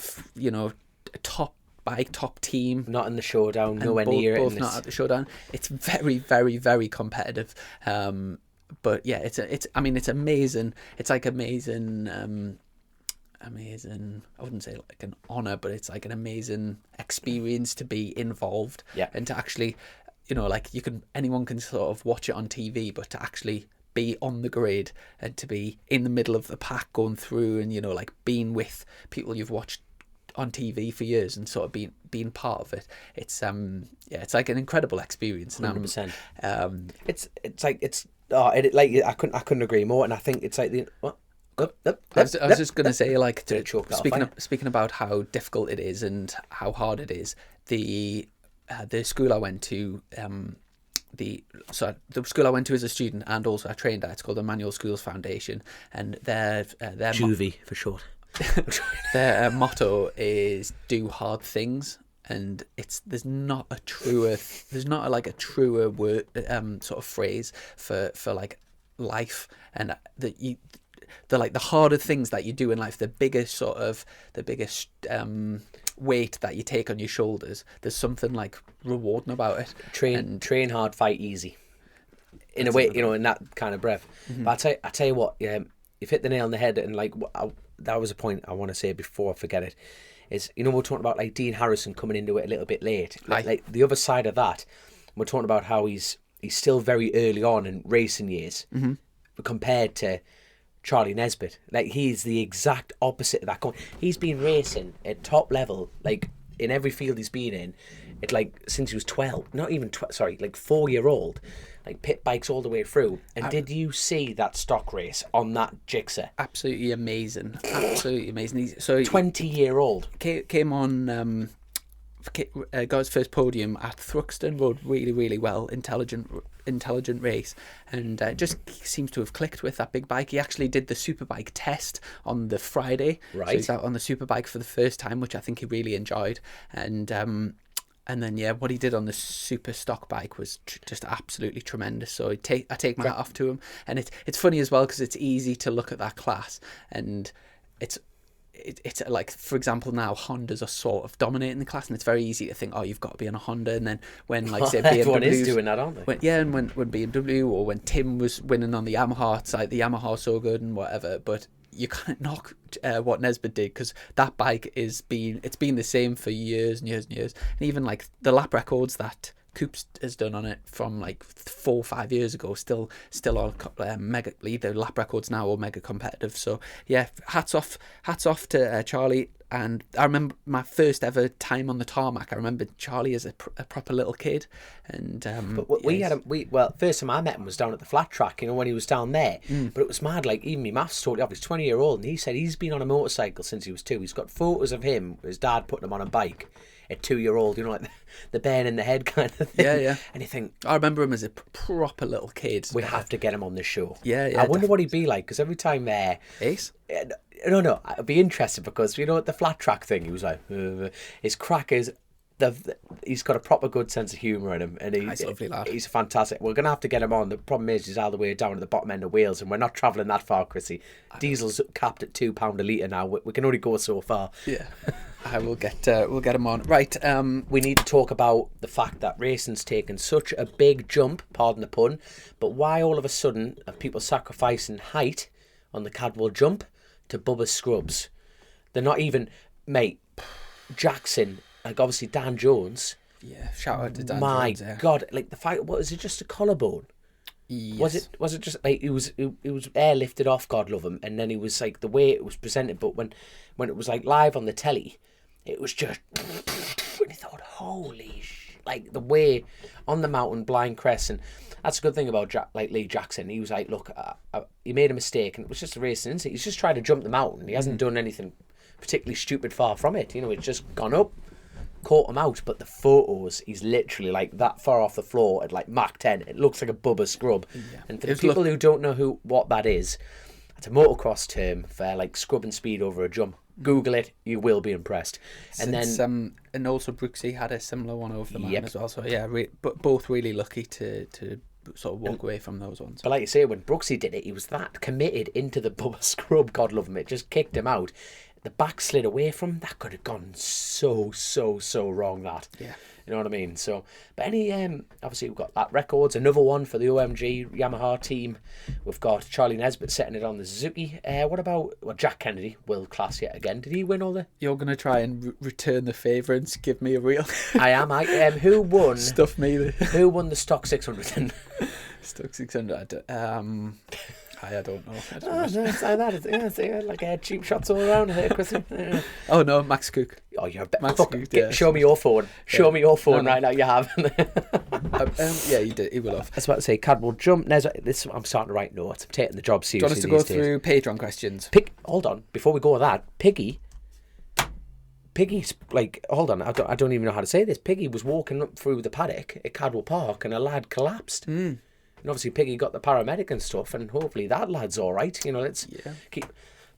[SPEAKER 2] top bike, top team,
[SPEAKER 3] not in the showdown, nowhere near it.
[SPEAKER 2] Both not at the showdown. It's very, very, very competitive. But yeah, it's amazing. It's like amazing. I wouldn't say like an honor, but it's like an amazing experience to be involved.
[SPEAKER 3] Yeah.
[SPEAKER 2] And to actually, anyone can sort of watch it on TV, but to actually be on the grid and to be in the middle of the pack going through, and being with people you've watched on TV for years and sort of being part of it, it's like an incredible experience.
[SPEAKER 3] 100%. I couldn't agree more, and I think it's like the what.
[SPEAKER 2] I was just going to say, speaking about how difficult it is and how hard it is, the school I went to, the school I went to as a student and also I trained at, it's called the Manual Schools Foundation, and their
[SPEAKER 3] Juvie for short.
[SPEAKER 2] Their motto is do hard things, and there's not a truer word sort of phrase for like life, and the harder things that you do in life, the biggest weight that you take on your shoulders, there's something like rewarding about it.
[SPEAKER 3] Train hard, fight easy. In a way, in that kind of breath. But I tell you what, you've hit the nail on the head, and like that was a point I want to say before I forget it. Is we're talking about like Dean Harrison coming into it a little bit late. Like the other side of that, we're talking about how he's still very early on in racing years compared to Charlie Nesbitt. Like he's the exact opposite of that. He's been racing at top level, like in every field he's been in, since he was 12. Not even 12. Sorry, like 4-year-old. Like pit bikes all the way through. And did you see that stock race on that Gixxer?
[SPEAKER 2] Absolutely amazing. Absolutely amazing.
[SPEAKER 3] 20-year-old.
[SPEAKER 2] Came on, got his first podium at Thruxton, rode really, really well, intelligent race, and just seems to have clicked with that big bike. He actually did the superbike test on the Friday.
[SPEAKER 3] Right.
[SPEAKER 2] So he's out on the superbike for the first time, which I think he really enjoyed. And then, what he did on the super stock bike was just absolutely tremendous. So I take my hat off to him. And it's funny as well because it's easy to look at that class, and it's like, for example, now Hondas are sort of dominating the class, and it's very easy to think, oh, you've got to be on a Honda. And then when, like, say,
[SPEAKER 3] everyone is doing that, aren't they?
[SPEAKER 2] And when BMW, or when Tim was winning on the Yamaha, it's like the Yamaha's so good and whatever, but you can't knock what Nesbitt did, because that bike it's been the same for years and years and years. And even like the lap records that Coops has done on it from like 4 or 5 years ago still are mega. The lap records now are mega competitive. So yeah, hats off to Charlie. And I remember my first ever time on the tarmac. I remember Charlie as a proper little kid, and
[SPEAKER 3] but first time I met him was down at the flat track, when he was down there. But it was mad. Like even my maths taught off. He's 20-year-old, and he said he's been on a motorcycle since he was 2. He's got photos of him, his dad putting him on a bike at 2-year-old. Like the burn in the head kind of thing.
[SPEAKER 2] Yeah.
[SPEAKER 3] And you think,
[SPEAKER 2] I remember him as a proper little kid.
[SPEAKER 3] We have to get him on the show.
[SPEAKER 2] Yeah.
[SPEAKER 3] I wonder what he'd be like, because every time
[SPEAKER 2] Ace.
[SPEAKER 3] No, I'd be interested, because the flat track thing, he was like, his crack is he's got a proper good sense of humour in him, and
[SPEAKER 2] he's a lovely lad.
[SPEAKER 3] He's fantastic. We're gonna have to get him on. The problem is he's all the way down at the bottom end of Wales, and we're not travelling that far, Chrissy. Diesel's capped at £2 a litre now. We can only go so far.
[SPEAKER 2] Yeah. We'll get him on. Right.
[SPEAKER 3] We need to talk about the fact that racing's taken such a big jump, pardon the pun, but why all of a sudden are people sacrificing height on the Cadwell jump to Bubba Scrubs? They're not even, mate, Jackson, like obviously Dan Jones.
[SPEAKER 2] Yeah, shout out to Dan
[SPEAKER 3] My
[SPEAKER 2] Jones. My
[SPEAKER 3] God, like the fight, what was it, just a collarbone?
[SPEAKER 2] Yes.
[SPEAKER 3] Was it just like it was airlifted off, God love him, and then he was like the way it was presented, but when it was like live on the telly, it was just when you thought, holy like the way on the mountain, blind crest. And that's a good thing about Lee Jackson. He was like, look, he made a mistake, and it was just a racing incident. He's just tried to jump the mountain. He hasn't done anything particularly stupid far from it. It's just gone up, caught him out. But the photos, he's literally like that far off the floor at like Mach 10. It looks like a Bubba Scrub. Yeah. And for the people who don't know what that is, it's a motocross term for like scrubbing speed over a jump. Google it, you will be impressed. And then
[SPEAKER 2] and also Brooksy had a similar one over the mountain as well. So yeah, but both really lucky to sort of walk away from those ones.
[SPEAKER 3] But like you say, when Brooksy did it, he was that committed into the Bubba Scrub, God love him. It just kicked him out. The back slid away from him. That could have gone so wrong, that.
[SPEAKER 2] Yeah.
[SPEAKER 3] You know what I mean? So, but obviously we've got that records. Another one for the OMG Yamaha team. We've got Charlie Nesbitt setting it on the Suzuki. What about Jack Kennedy, world class yet again? Did he win all the?
[SPEAKER 2] You're going to try and return the favour and give me a real.
[SPEAKER 3] I am. Who won?
[SPEAKER 2] Stuff me.
[SPEAKER 3] Who won the stock 600 then?
[SPEAKER 2] Stock 600. I don't know.
[SPEAKER 3] Like cheap shots all around here, Chrissy.
[SPEAKER 2] Oh no, Max Cook.
[SPEAKER 3] Oh, you're
[SPEAKER 2] Max Cook. Yeah.
[SPEAKER 3] Show me your phone. Show me your phone right now. You have.
[SPEAKER 2] Yeah, he did. He will have.
[SPEAKER 3] I was about to say, Cadwell jump. I'm starting to write notes. I'm taking the job seriously.
[SPEAKER 2] Do you want us to go through Patreon questions?
[SPEAKER 3] Hold on. Before we go with that, Piggy's like, hold on. I don't even know how to say this. Piggy was walking up through the paddock at Cadwell Park, and a lad collapsed. And obviously Piggy got the paramedic and stuff, and hopefully that lad's all right. Let's keep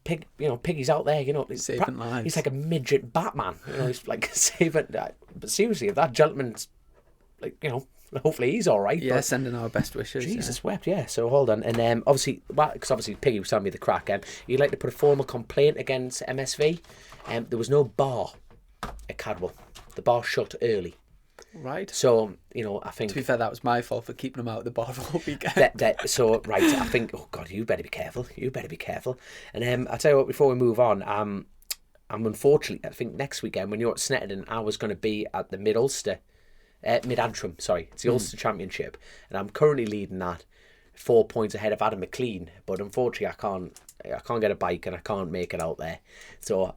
[SPEAKER 3] Piggy's out there.
[SPEAKER 2] Saving lives.
[SPEAKER 3] He's like a midget Batman. He's like saving. But seriously, if that gentleman's like, hopefully he's all right.
[SPEAKER 2] Yeah, sending our best wishes.
[SPEAKER 3] Jesus wept. Yeah. So hold on, and obviously, because obviously Piggy was telling me the crack. You'd like to put a formal complaint against MSV. There was no bar at Cadwell. The bar shut early.
[SPEAKER 2] Right.
[SPEAKER 3] So, you know, I think...
[SPEAKER 2] To be fair, that was my fault for keeping them out of the bar all weekend.
[SPEAKER 3] So, right, I think, oh, God, you better be careful. You better be careful. And I'll tell you what, before we move on, I'm unfortunately, I think next weekend when you're at Snetterton, I was going to be at the Mid-Antrim, sorry. It's the Ulster Championship. And I'm currently leading that 4 points ahead of Adam McLean. But unfortunately, I can't get a bike and I can't make it out there. So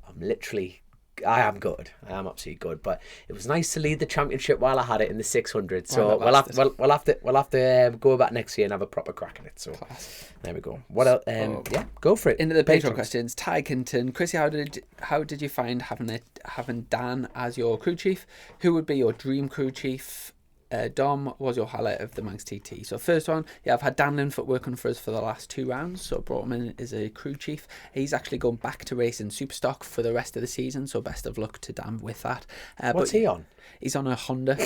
[SPEAKER 3] I am good. I am absolutely good. But it was nice to lead the championship while I had it in the 600. So we'll have to go back next year and have a proper crack at it. So there we go. What else? Yeah, go for it.
[SPEAKER 2] Into the Patreon questions. Ty Kinton, Chrissy, how did you find having Dan as your crew chief? Who would be your dream crew chief? Dom was your highlight of the Manx TT. So first one, I've had Dan Linfoot working for us for the last 2 rounds, so I brought him in as a crew chief. He's actually going back to racing Superstock for the rest of the season, so best of luck to Dan with that.
[SPEAKER 3] What's he on?
[SPEAKER 2] He's on a Honda.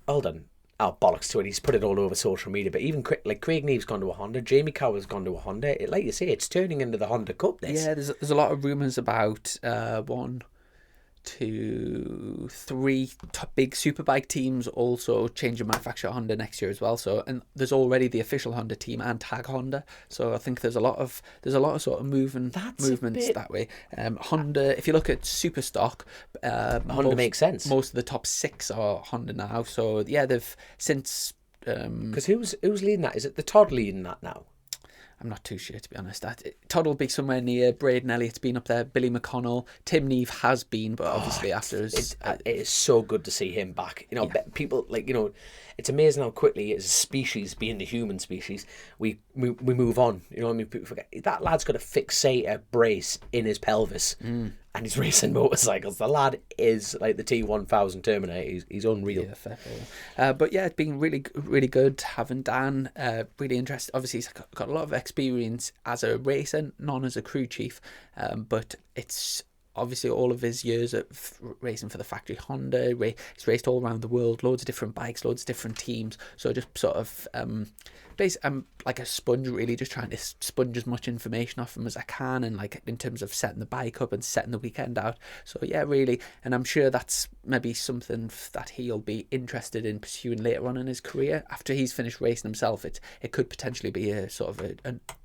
[SPEAKER 3] Hold on. Oh, bollocks to it. He's put it all over social media. But even like Craig Neve's gone to a Honda. Jamie Cower's gone to a Honda. Like you say, it's turning into the Honda Cup, this.
[SPEAKER 2] Yeah, there's a lot of rumours about 1, 2, 3 top big superbike teams also changing manufacturer Honda next year as well. So, and there's already the official Honda team and Tag Honda. So I think there's a lot of sort of movements that way. Honda, if you look at Superstock,
[SPEAKER 3] Honda makes sense.
[SPEAKER 2] Most of the top 6 are Honda now. So yeah, they've since
[SPEAKER 3] because who's leading that? Is it the Todd leading that now?
[SPEAKER 2] I'm not too sure, to be honest. Todd will be somewhere near. Braden Elliott's been up there. Billy McConnell. Tim Neve has been, but obviously after his...
[SPEAKER 3] It is so good to see him back. You know, people, like, you know, it's amazing how quickly as a species, being the human species, we move on. You know what I mean? People forget. That lad's got a fixator brace in his pelvis. And he's racing motorcycles. The lad is like the T1000 Terminator. He's unreal.
[SPEAKER 2] Yeah, fair play. But yeah, it's been really, really good having Dan. Really interested. Obviously, he's got a lot of experience as a racer, none as a crew chief. But it's obviously all of his years of racing for the factory Honda. He's raced all around the world, loads of different bikes, loads of different teams. So just sort of... basically, I'm like a sponge, really, just trying to sponge as much information off him as I can, and like in terms of setting the bike up and setting the weekend out. So yeah, really, and I'm sure that's maybe something that he'll be interested in pursuing later on in his career after he's finished racing himself. It could potentially be a sort of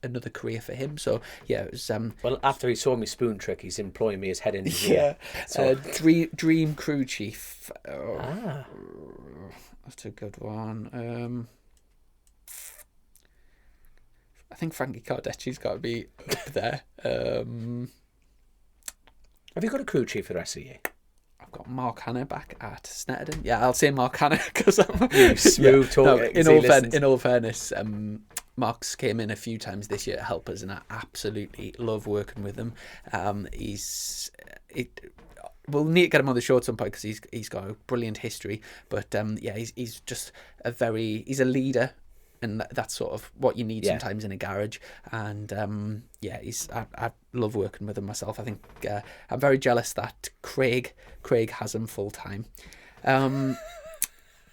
[SPEAKER 2] another career for him. So yeah, it was.
[SPEAKER 3] Well, after he saw me spoon trick, he's employing me as head engineer.
[SPEAKER 2] Yeah. So dream crew chief. That's a good one. I think Frankie Cardecci's got to be up there.
[SPEAKER 3] Have you got a crew chief for the rest of the year?
[SPEAKER 2] I've got Mark Hanna back at Snetterton. Yeah, I'll say Mark Hanna because I'm
[SPEAKER 3] smooth talking.
[SPEAKER 2] In all fairness, Mark's came in a few times this year to help us, and I absolutely love working with him. We'll need to get him on the show at some point because he's got a brilliant history. But yeah, he's just he's a leader. And that's sort of what you need sometimes in a garage. And yeah, I love working with him myself. I think I'm very jealous that Craig has him full time.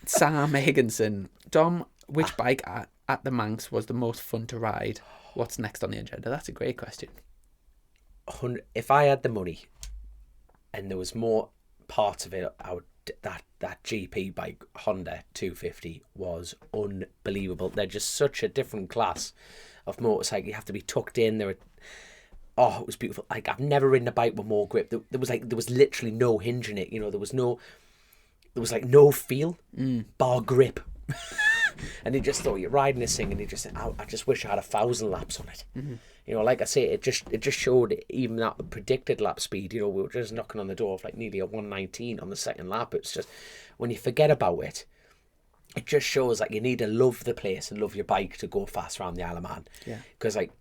[SPEAKER 2] Sam Higginson, Dom, which bike at the Manx was the most fun to ride? What's next on the agenda? That's a great question.
[SPEAKER 3] If I had the money and there was more parts of it, I would. That GP bike Honda 250 was unbelievable. They're just such a different class of motorcycle. You have to be tucked in. It was beautiful. Like, I've never ridden a bike with more grip. There was literally no hinge in it. You know, there was like no feel, bar grip. And you just thought you're riding this thing, and you just think, I just wish I had 1,000 laps on it. Mm-hmm. You know, like I say, it just showed even that predicted lap speed. You know, we were just knocking on the door of like nearly a 119 on the second lap. It's just, when you forget about it, it just shows like you need to love the place and love your bike to go fast around the Isle of Man. Yeah. Because like,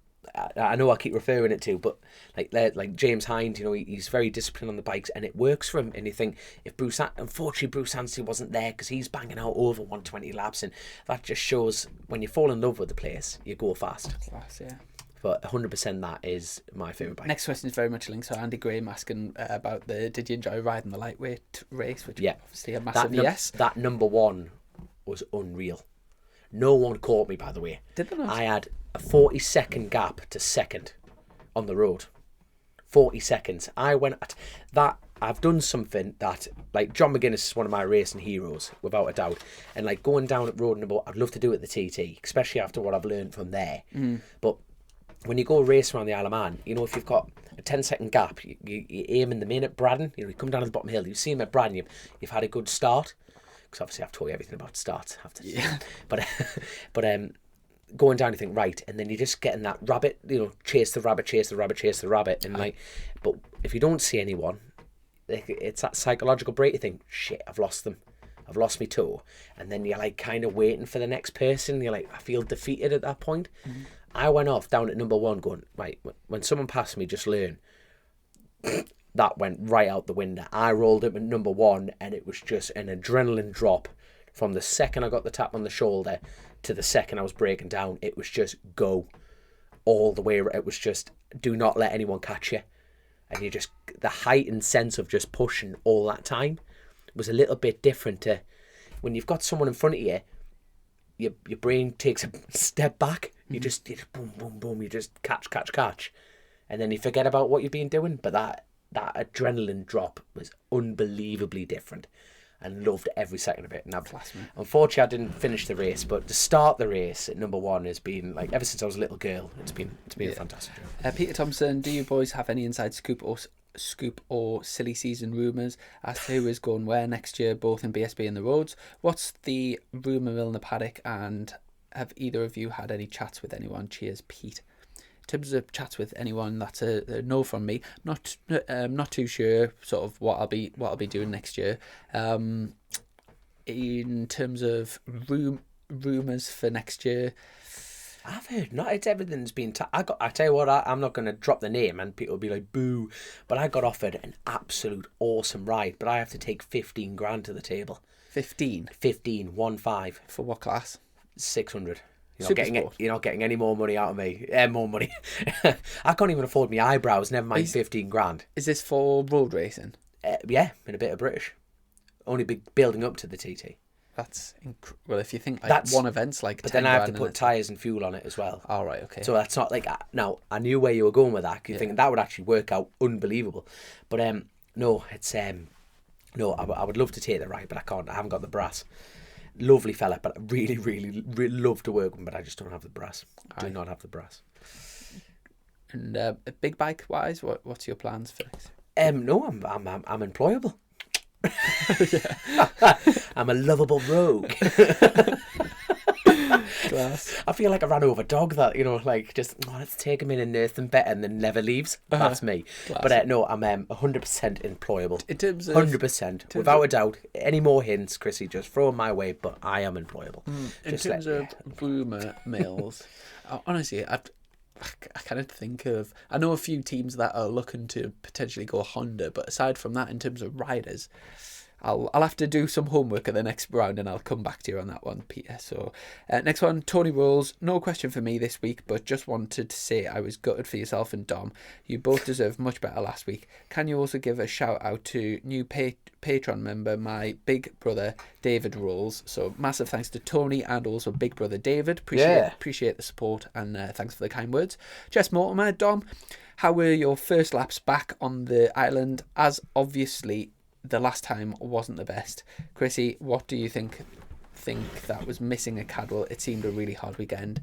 [SPEAKER 3] I know I keep referring it to, but like James Hind, you know, he's very disciplined on the bikes and it works for him. And you think, if unfortunately Bruce Anstey wasn't there because he's banging out over 120 laps, and that just shows when you fall in love with the place, you go fast.
[SPEAKER 2] Class, yeah.
[SPEAKER 3] But 100% that is my favourite bike.
[SPEAKER 2] Next question is very much linked to Andy Graham asking about did you enjoy riding the lightweight race, which obviously a massive yes.
[SPEAKER 3] That number one was unreal. No one caught me, by the way.
[SPEAKER 2] Did they not?
[SPEAKER 3] I had a 40-second gap to second on the road. 40 seconds. I went at that. I've done something that, like, John McGuinness is one of my racing heroes, without a doubt. And, like, going down at road number, I'd love to do it at the TT, especially after what I've learned from there. But when you go race around the Isle of Man, you know, if you've got a 10-second gap, you aim in the main at Braddon, you know, you come down to the bottom hill, you see him at Braddon, you've had a good start. Because obviously I've told you everything about starts. But going down, you think, right, and then you're just getting that rabbit, you know, chase the rabbit, and like, but if you don't see anyone, it's that psychological break. You think, shit, I've lost them, I've lost my toe, and then you're like kind of waiting for the next person. You're like, I feel defeated at that point. I went off down at number 1, going, right, when someone passed me, just learn. That went right out the window. I rolled up at number 1, and it was just an adrenaline drop from the second I got the tap on the shoulder to the second I was breaking down. It was just go all the way. It was just, do not let anyone catch you. And you just, the heightened sense of just pushing all that time was a little bit different to when you've got someone in front of you. Your brain takes a step back. You just boom, boom, boom. You just catch. And then you forget about what you've been doing. But that adrenaline drop was unbelievably different, and loved every second of it. And unfortunately, I didn't finish the race, but to start the race at number 1 has been, like, ever since I was a little girl, it's been a fantastic job.
[SPEAKER 2] Peter Thompson, do you boys have any inside scoop or silly season rumours as to who is going where next year, both in BSB and the roads? What's the rumour mill in the paddock, and have either of you had any chats with anyone? Cheers, Pete. In terms of chats with anyone, that's a no from me. Not too sure sort of what I'll be doing next year. In terms of rumours for next year,
[SPEAKER 3] I've heard not. It's everything's been. I tell you what, I'm not going to drop the name, and people will be like, "Boo!" But I got offered an absolute awesome ride, but I have to take 15 grand to the table.
[SPEAKER 2] 15,
[SPEAKER 3] 1-5
[SPEAKER 2] for what class?
[SPEAKER 3] 600. You're not getting any more money out of me. More money. I can't even afford my eyebrows, never mind 15 grand.
[SPEAKER 2] Is this for road racing?
[SPEAKER 3] Yeah, in a bit of British. Only building up to the TT.
[SPEAKER 2] That's well, if you think like that's one event's like,
[SPEAKER 3] but then I have to put tyres and fuel on it as well.
[SPEAKER 2] All right, okay.
[SPEAKER 3] So that's not like, now I knew where you were going with that. You think that would actually work out unbelievable, but no, it's no. I would love to take the ride, but I can't. I haven't got the brass. Lovely fella, but I really, really, really love to work with him, but I just don't have the brass. Do not have the brass.
[SPEAKER 2] And big bike wise, what's your plans for next?
[SPEAKER 3] No, I'm employable. I'm a lovable rogue.
[SPEAKER 2] Class.
[SPEAKER 3] I feel like I ran over a dog that, you know, like, just, let's take him in and nurse them better, and then never leaves. That's me. Class. But no, I'm 100% employable.
[SPEAKER 2] In terms of
[SPEAKER 3] 100%, without a doubt. Any more hints, Chrissy, just throw them my way, but I am employable.
[SPEAKER 2] In terms of rumour mills, honestly, I kind of think of, I know a few teams that are looking to potentially go Honda, but aside from that, in terms of riders, I'll have to do some homework at the next round, and I'll come back to you on that one, Peter. So next one, Tony Rolls. No question for me this week, but just wanted to say I was gutted for yourself and Dom. You both deserved much better last week. Can you also give a shout out to new Patreon member, my big brother David Rolls? So massive thanks to Tony and also big brother David. Appreciate the support, and thanks for the kind words. Jess Mortimer, Dom, how were your first laps back on the island? As obviously the last time wasn't the best. Chrissy, what do you think that was missing at Cadwell? It seemed a really hard weekend.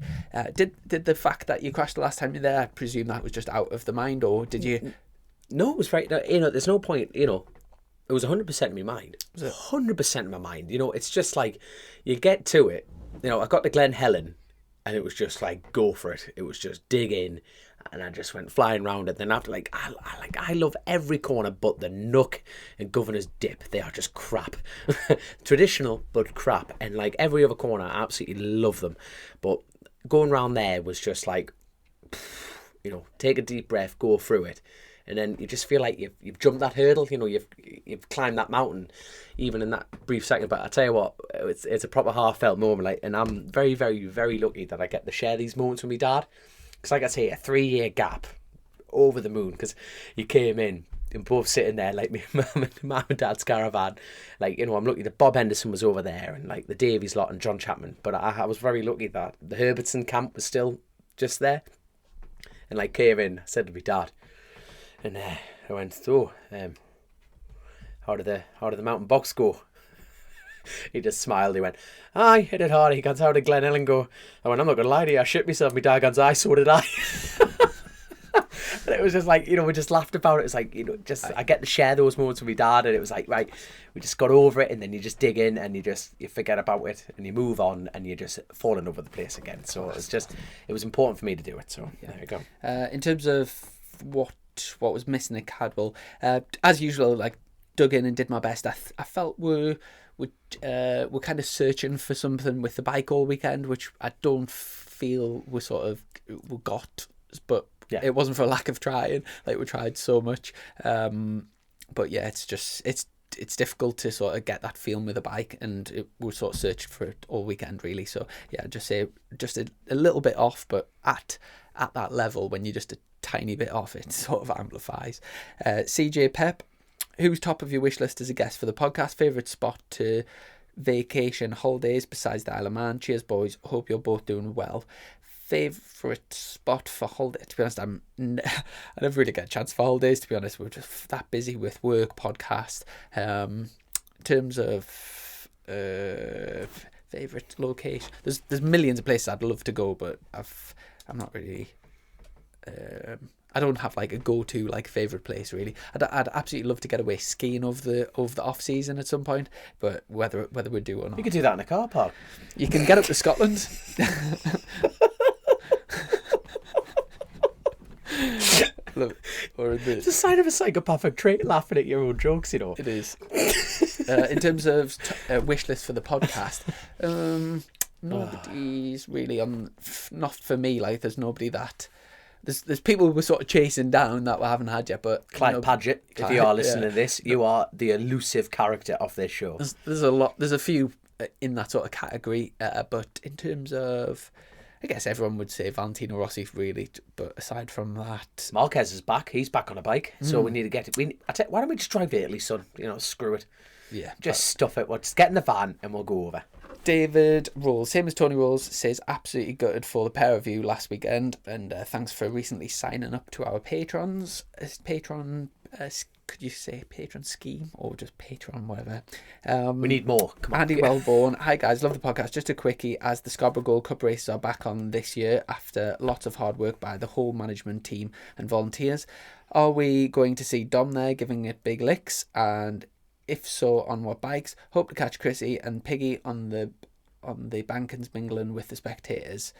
[SPEAKER 2] Did the fact that you crashed the last time you were there, I presume that was just out of the mind, or did you?
[SPEAKER 3] No, it was right. You know, there's no point. You know, it was 100% in my mind. It was 100% in my mind. You know, it's just like you get to it. You know, I got to Glen Helen, and it was just like, go for it. It was just dig in. And I just went flying round it. Then after, I love every corner but the Nook and Governor's Dip. They are just crap. Traditional, but crap. And like every other corner, I absolutely love them. But going round there was just like, you know, take a deep breath, go through it. And then you just feel like you've jumped that hurdle. You know, you've climbed that mountain, even in that brief second. But I tell you what, it's a proper heartfelt moment. Like, and I'm very, very, very lucky that I get to share these moments with my dad. Because like I say, a 3-year gap, over the moon, because he came in and both sitting there like my mum and dad's caravan. Like, you know, I'm lucky that Bob Henderson was over there and like the Davies lot and John Chapman. But I was very lucky that the Herbertson camp was still just there. And like came in, I said to my dad, and I went, how did the mountain box go? He just smiled. He went, aye, hit it hard. He got out of Glen Ellen go. I went, I'm not going to lie to you. I shit myself. My dagon's eye, so did I. And it was just like, we just laughed about it. It's like, I get to share those moments with my dad. And it was like, right, we just got over it. And then you just dig in and you forget about it and you move on and you just fall in love with the place again. So it was important for me to do it. So there you go.
[SPEAKER 2] In terms of what was missing at Cadwell, as usual, like, dug in and did my best. I felt we're kind of searching for something with the bike all weekend, which I don't feel we got, but it wasn't for a lack of trying. Like, we tried so much, but yeah, it's difficult to sort of get that feeling with a bike, and we're sort of searching for it all weekend really. So yeah, I'd just say a little bit off, but at that level, when you're just a tiny bit off, it sort of amplifies. CJ Pep, who's top of your wish list as a guest for the podcast? Favourite spot to vacation holidays besides the Isle of Man? Cheers, boys. Hope you're both doing well. Favourite spot for holiday? To be honest, I never really get a chance for holidays, to be honest. We're just that busy with work, podcast. In terms of favourite location, there's millions of places I'd love to go, but I'm not really... I don't have like a go-to like favourite place really. I'd absolutely love to get away skiing over the off season at some point, but whether we do or not.
[SPEAKER 3] You could do that in a car park.
[SPEAKER 2] You can get up to Scotland. Look,
[SPEAKER 3] it's a sign of a psychopathic trait, laughing at your own jokes,
[SPEAKER 2] It is. In terms of wish list for the podcast, nobody's really on. Not for me. Like, there's nobody that. There's people we're sort of chasing down that we haven't had yet, but
[SPEAKER 3] Clyde Padgett, if you are listening to this, you are the elusive character of this show.
[SPEAKER 2] There's a lot. There's a few in that sort of category, but in terms of, I guess everyone would say Valentino Rossi really, but aside from that,
[SPEAKER 3] Marquez is back. He's back on a bike, so we need to get it. Why don't we just drive to Italy, son? Screw it.
[SPEAKER 2] Yeah,
[SPEAKER 3] just stuff it. We'll just get in the van and we'll go over.
[SPEAKER 2] David Rolls, same as Tony Rolls, says absolutely gutted for the pair of you last weekend, and thanks for recently signing up to our patrons. Could you say patron scheme or just Patreon, whatever?
[SPEAKER 3] We need more. Come on.
[SPEAKER 2] Andy Wellborn, hi guys, love the podcast. Just a quickie, as the Scarborough Gold Cup races are back on this year after lots of hard work by the whole management team and volunteers, are we going to see Dom there giving it big licks? And if so, on what bikes? Hope to catch Chrissy and Piggy on the Bankins mingling with the spectators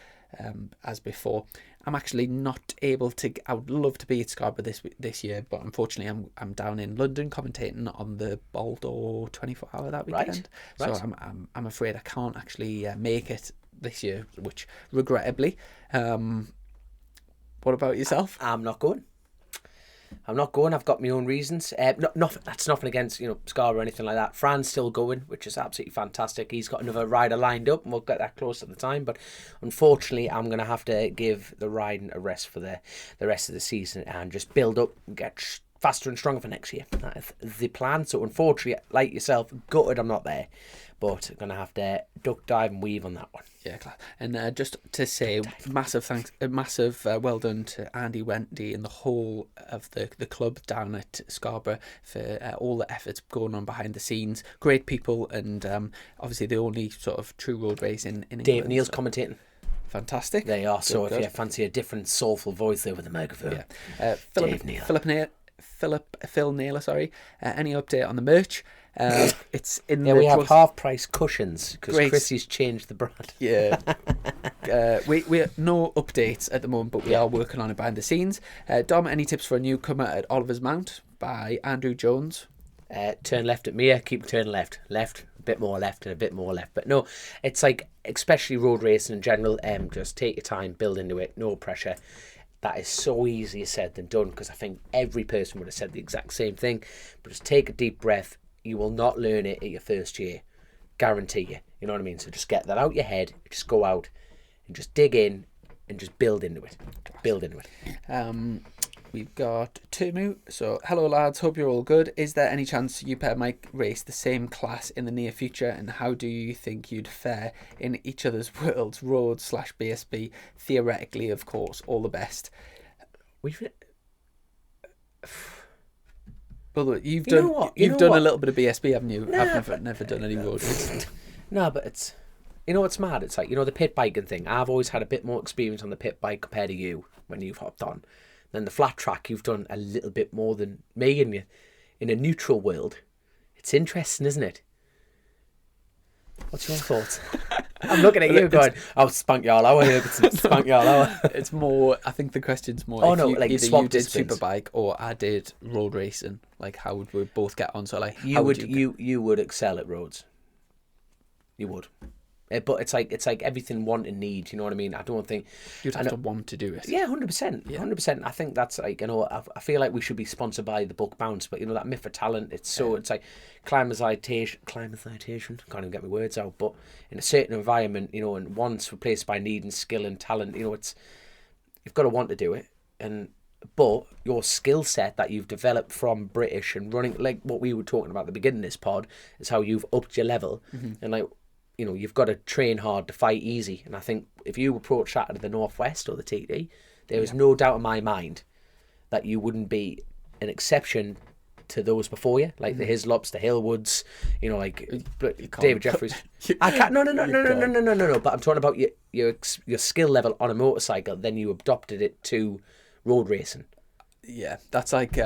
[SPEAKER 2] as before. I'm actually not able to. I would love to be at Scarborough this year, but unfortunately, I'm down in London commentating on the Baldo 24-hour that weekend. Right. So I'm afraid I can't actually make it this year, which regrettably. What about yourself?
[SPEAKER 3] I'm not going. I've got my own reasons. That's nothing against Scar or anything like that. Fran's still going, which is absolutely fantastic. He's got another rider lined up, and we'll get that close at the time. But unfortunately, I'm going to have to give the riding a rest for the rest of the season and just build up and get faster and stronger for next year. That is the plan. So unfortunately, like yourself, gutted I'm not there. But I'm going to have to duck, dive and weave on that one.
[SPEAKER 2] Yeah, class. And just to say, massive thanks, massive well done to Andy Wendy and the whole of the club down at Scarborough for all the efforts going on behind the scenes. Great people, and obviously the only sort of true road race in England.
[SPEAKER 3] Dave Neal's commentating.
[SPEAKER 2] Fantastic.
[SPEAKER 3] There you are. So if you fancy a different soulful voice there with the megaphone.
[SPEAKER 2] Yeah. Phil Naylor, sorry. Any update on the merch? It's in
[SPEAKER 3] we have half price cushions because Chrissy's changed the brand.
[SPEAKER 2] Yeah. We no updates at the moment, but we are working on it behind the scenes. Dom, any tips for a newcomer at Oliver's Mount by Andrew Jones?
[SPEAKER 3] Turn left at Mia, keep turning left, a bit more left and a bit more left. But no, it's like, especially road racing in general, just take your time, build into it, no pressure. That is so easier said than done, because I think every person would have said the exact same thing. But just take a deep breath. You will not learn it at your first year. Guarantee you. You know what I mean? So just get that out your head. Just go out and just dig in and just build into it.
[SPEAKER 2] We've got Tumu. So, hello lads, hope you're all good. Is there any chance you pair might race the same class in the near future? And how do you think you'd fare in each other's worlds, road/BSB? Theoretically, of course, all the best. Well, you've
[SPEAKER 3] You know
[SPEAKER 2] done
[SPEAKER 3] what? You
[SPEAKER 2] you've
[SPEAKER 3] know
[SPEAKER 2] done
[SPEAKER 3] what?
[SPEAKER 2] a little bit of BSB, haven't you?
[SPEAKER 3] Nah,
[SPEAKER 2] I've never done any road racing.
[SPEAKER 3] No, but it's... You know what's mad? It's like, you know, the pit biking thing. I've always had a bit more experience on the pit bike compared to you when you've hopped on. Then the flat track, you've done a little bit more than me, and you in a neutral world. It's interesting, isn't it? What's your thoughts? I'm looking at you going, "I'll spank you all hour, Herbertson. Spank you all hour."
[SPEAKER 2] It's more. I think the question's more.
[SPEAKER 3] Oh,
[SPEAKER 2] if
[SPEAKER 3] no,
[SPEAKER 2] you,
[SPEAKER 3] like
[SPEAKER 2] either
[SPEAKER 3] swap
[SPEAKER 2] you did
[SPEAKER 3] disciplines.
[SPEAKER 2] superbike or I did road racing. Like, how would we both get on? So, like,
[SPEAKER 3] You
[SPEAKER 2] how
[SPEAKER 3] would
[SPEAKER 2] you
[SPEAKER 3] you would excel at roads. You would. But it's like everything want and need. You know what I mean? I don't think
[SPEAKER 2] you'd have to want to do it.
[SPEAKER 3] Yeah, 100%. 100%. I think that's like, you know, I feel like we should be sponsored by the book Bounce, but you know, that myth of talent, it's like climatization, can't even get my words out, but in a certain environment, you know, and wants replaced by need and skill and talent, you know, you've got to want to do it. But your skill set that you've developed from British and running, like what we were talking about at the beginning of this pod, is how you've upped your level. And like, you know, you've got to train hard to fight easy. And I think if you approach that at the Northwest or the TT, there is no doubt in my mind that you wouldn't be an exception to those before you, like the Hislops, the Hillwoods, you know, like David Jeffries. I can't. No. But I'm talking about your skill level on a motorcycle. Then you adopted it to road racing.
[SPEAKER 2] Yeah, that's like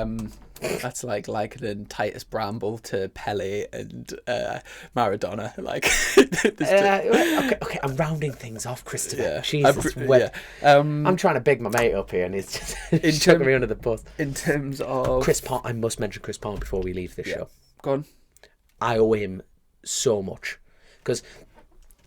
[SPEAKER 2] likening Titus Bramble to Pele and Maradona. Like,
[SPEAKER 3] okay, I'm rounding things off, Christopher.
[SPEAKER 2] Yeah,
[SPEAKER 3] Jesus, I'm trying to big my mate up here, and he's just chucking me under the bus.
[SPEAKER 2] In terms of
[SPEAKER 3] Chris Palm, I must mention Chris Palm before we leave this show.
[SPEAKER 2] Go on.
[SPEAKER 3] I owe him so much because,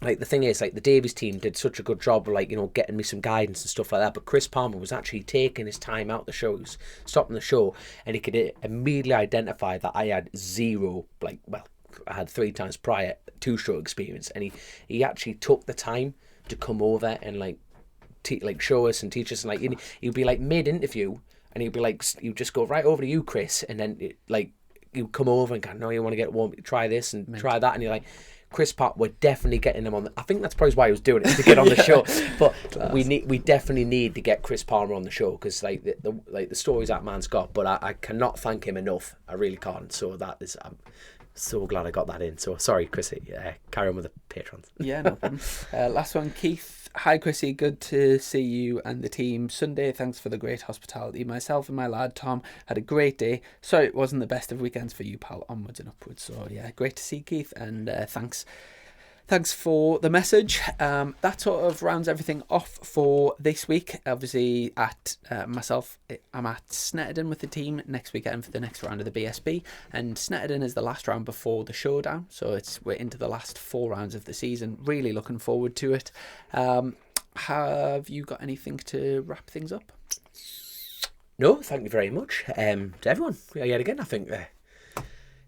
[SPEAKER 3] like, the thing is, like, the Davies team did such a good job of, like, you know, getting me some guidance and stuff like that. But Chris Palmer was actually taking his time out the show, he was stopping the show, and he could immediately identify that I had zero, like, well, I had 3 times prior two-stroke experience, and he actually took the time to come over and like show us and teach us, and like he'd be like mid-interview, and he'd be like, you just go right over to you, Chris, and then like you come over and go, no, you want to get warm, try this and try that, and you're like, Chris Pratt, we're definitely getting him on. I think that's probably why he was doing it, to get on the show. But we definitely need to get Chris Palmer on the show, because like the stories that man's got. But I cannot thank him enough. I really can't. So I'm so glad I got that in. So sorry, Chrissy. Carry on with the patrons.
[SPEAKER 2] Yeah, no problem. Last one, Keith. Hi, Chrissy. Good to see you and the team. Sunday, thanks for the great hospitality. Myself and my lad Tom had a great day. Sorry it wasn't the best of weekends for you, pal. Onwards and upwards. So yeah, great to see Keith, and thanks for the message. That sort of rounds everything off for this week. Obviously, at myself, I'm at Snetterden with the team next weekend for the next round of the BSB, and Snetterden is the last round before the showdown, so we're into the last 4 rounds of the season. Really looking forward to it. Have you got anything to wrap things up?
[SPEAKER 3] No, thank you very much to everyone. Yet again, I think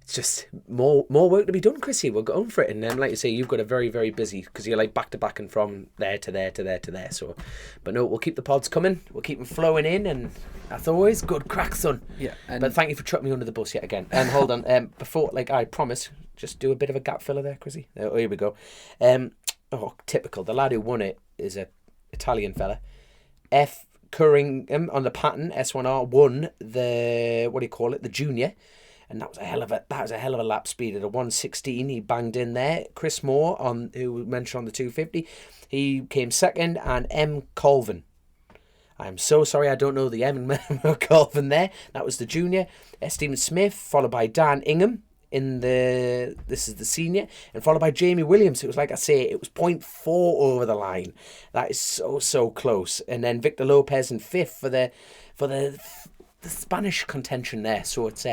[SPEAKER 3] it's just more work to be done, Chrissy. We're going for it, and then, like you say, you've got a very, very busy, because you're like back to back and from there to there to there to there. So, but no, we'll keep the pods coming. We'll keep them flowing in, and as always, good crack, son.
[SPEAKER 2] Yeah.
[SPEAKER 3] But thank you for chucking me under the bus yet again. And hold on, before, like I promise, just do a bit of a gap filler there, Chrissy. Oh, here we go. Typical. The lad who won it is a Italian fella. F. Curringham on the pattern S1R won the junior. And that was a hell of a lap speed at a 1:16. He banged in there. Chris Moore, who we mentioned on the 250, he came second, and M. Colvin. I'm so sorry I don't know the M and Colvin there. That was the junior. Stephen Smith, followed by Dan Ingham this is the senior, and followed by Jamie Williams. It was, like I say, it was 0.4 over the line. That is so close. And then Victor Lopez in 5th for the Spanish contention there. So it's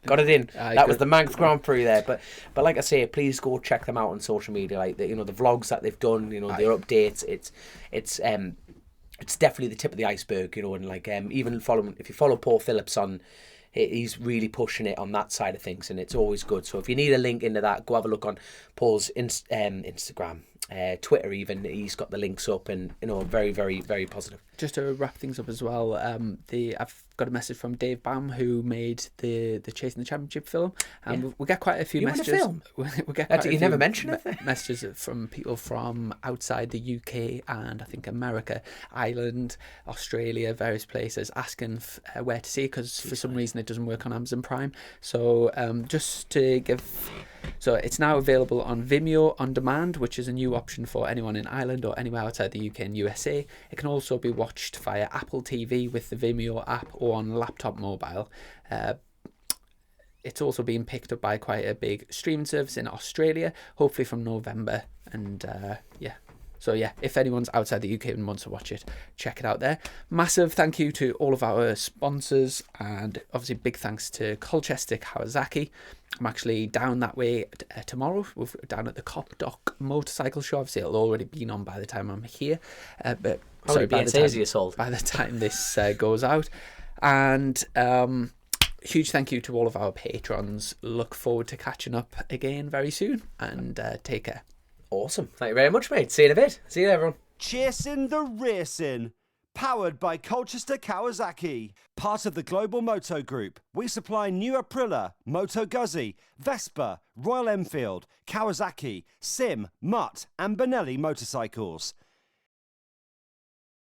[SPEAKER 3] got it in. That was the Manx Grand Prix there. But like I say, please go check them out on social media. Like the vlogs that they've done, their updates. It's definitely the tip of the iceberg, and like even if you follow Paul Phillips on, he's really pushing it on that side of things, and it's always good. So if you need a link into that, go have a look on Paul's Instagram, Twitter even. He's got the links up, and very, very, very positive.
[SPEAKER 2] just to wrap things up as well, I've got a message from Dave Bam, who made the Chasing the Championship film, and we get quite a few messages.
[SPEAKER 3] Film?
[SPEAKER 2] We get quite
[SPEAKER 3] You never mentioned it.
[SPEAKER 2] Messages from people from outside the UK and I think America, Ireland, Australia, various places, asking where to see it, because for some reason it doesn't work on Amazon Prime. So just to give... So it's now available on Vimeo On Demand, which is a new option for anyone in Ireland or anywhere outside the UK and USA. It can also be watched via Apple TV with the Vimeo app or on laptop mobile. It's also being picked up by quite a big streaming service in Australia, hopefully from November. And So yeah, if anyone's outside the UK and wants to watch it, check it out there. Massive thank you to all of our sponsors, and obviously big thanks to Colchester Kawasaki. I'm actually down that way tomorrow. We're down at the Cop Dock Motorcycle Show. Obviously it'll already been on by the time I'm here. By the time this goes out. And huge thank you to all of our patrons. Look forward to catching up again very soon, and take care.
[SPEAKER 3] Awesome. Thank you very much, mate. See you in a bit. See you, everyone.
[SPEAKER 1] Chasin the Racin, powered by Colchester Kawasaki. Part of the Global Moto Group, we supply new Aprilia, Moto Guzzi, Vespa, Royal Enfield, Kawasaki, Sim, Mutt and Benelli motorcycles.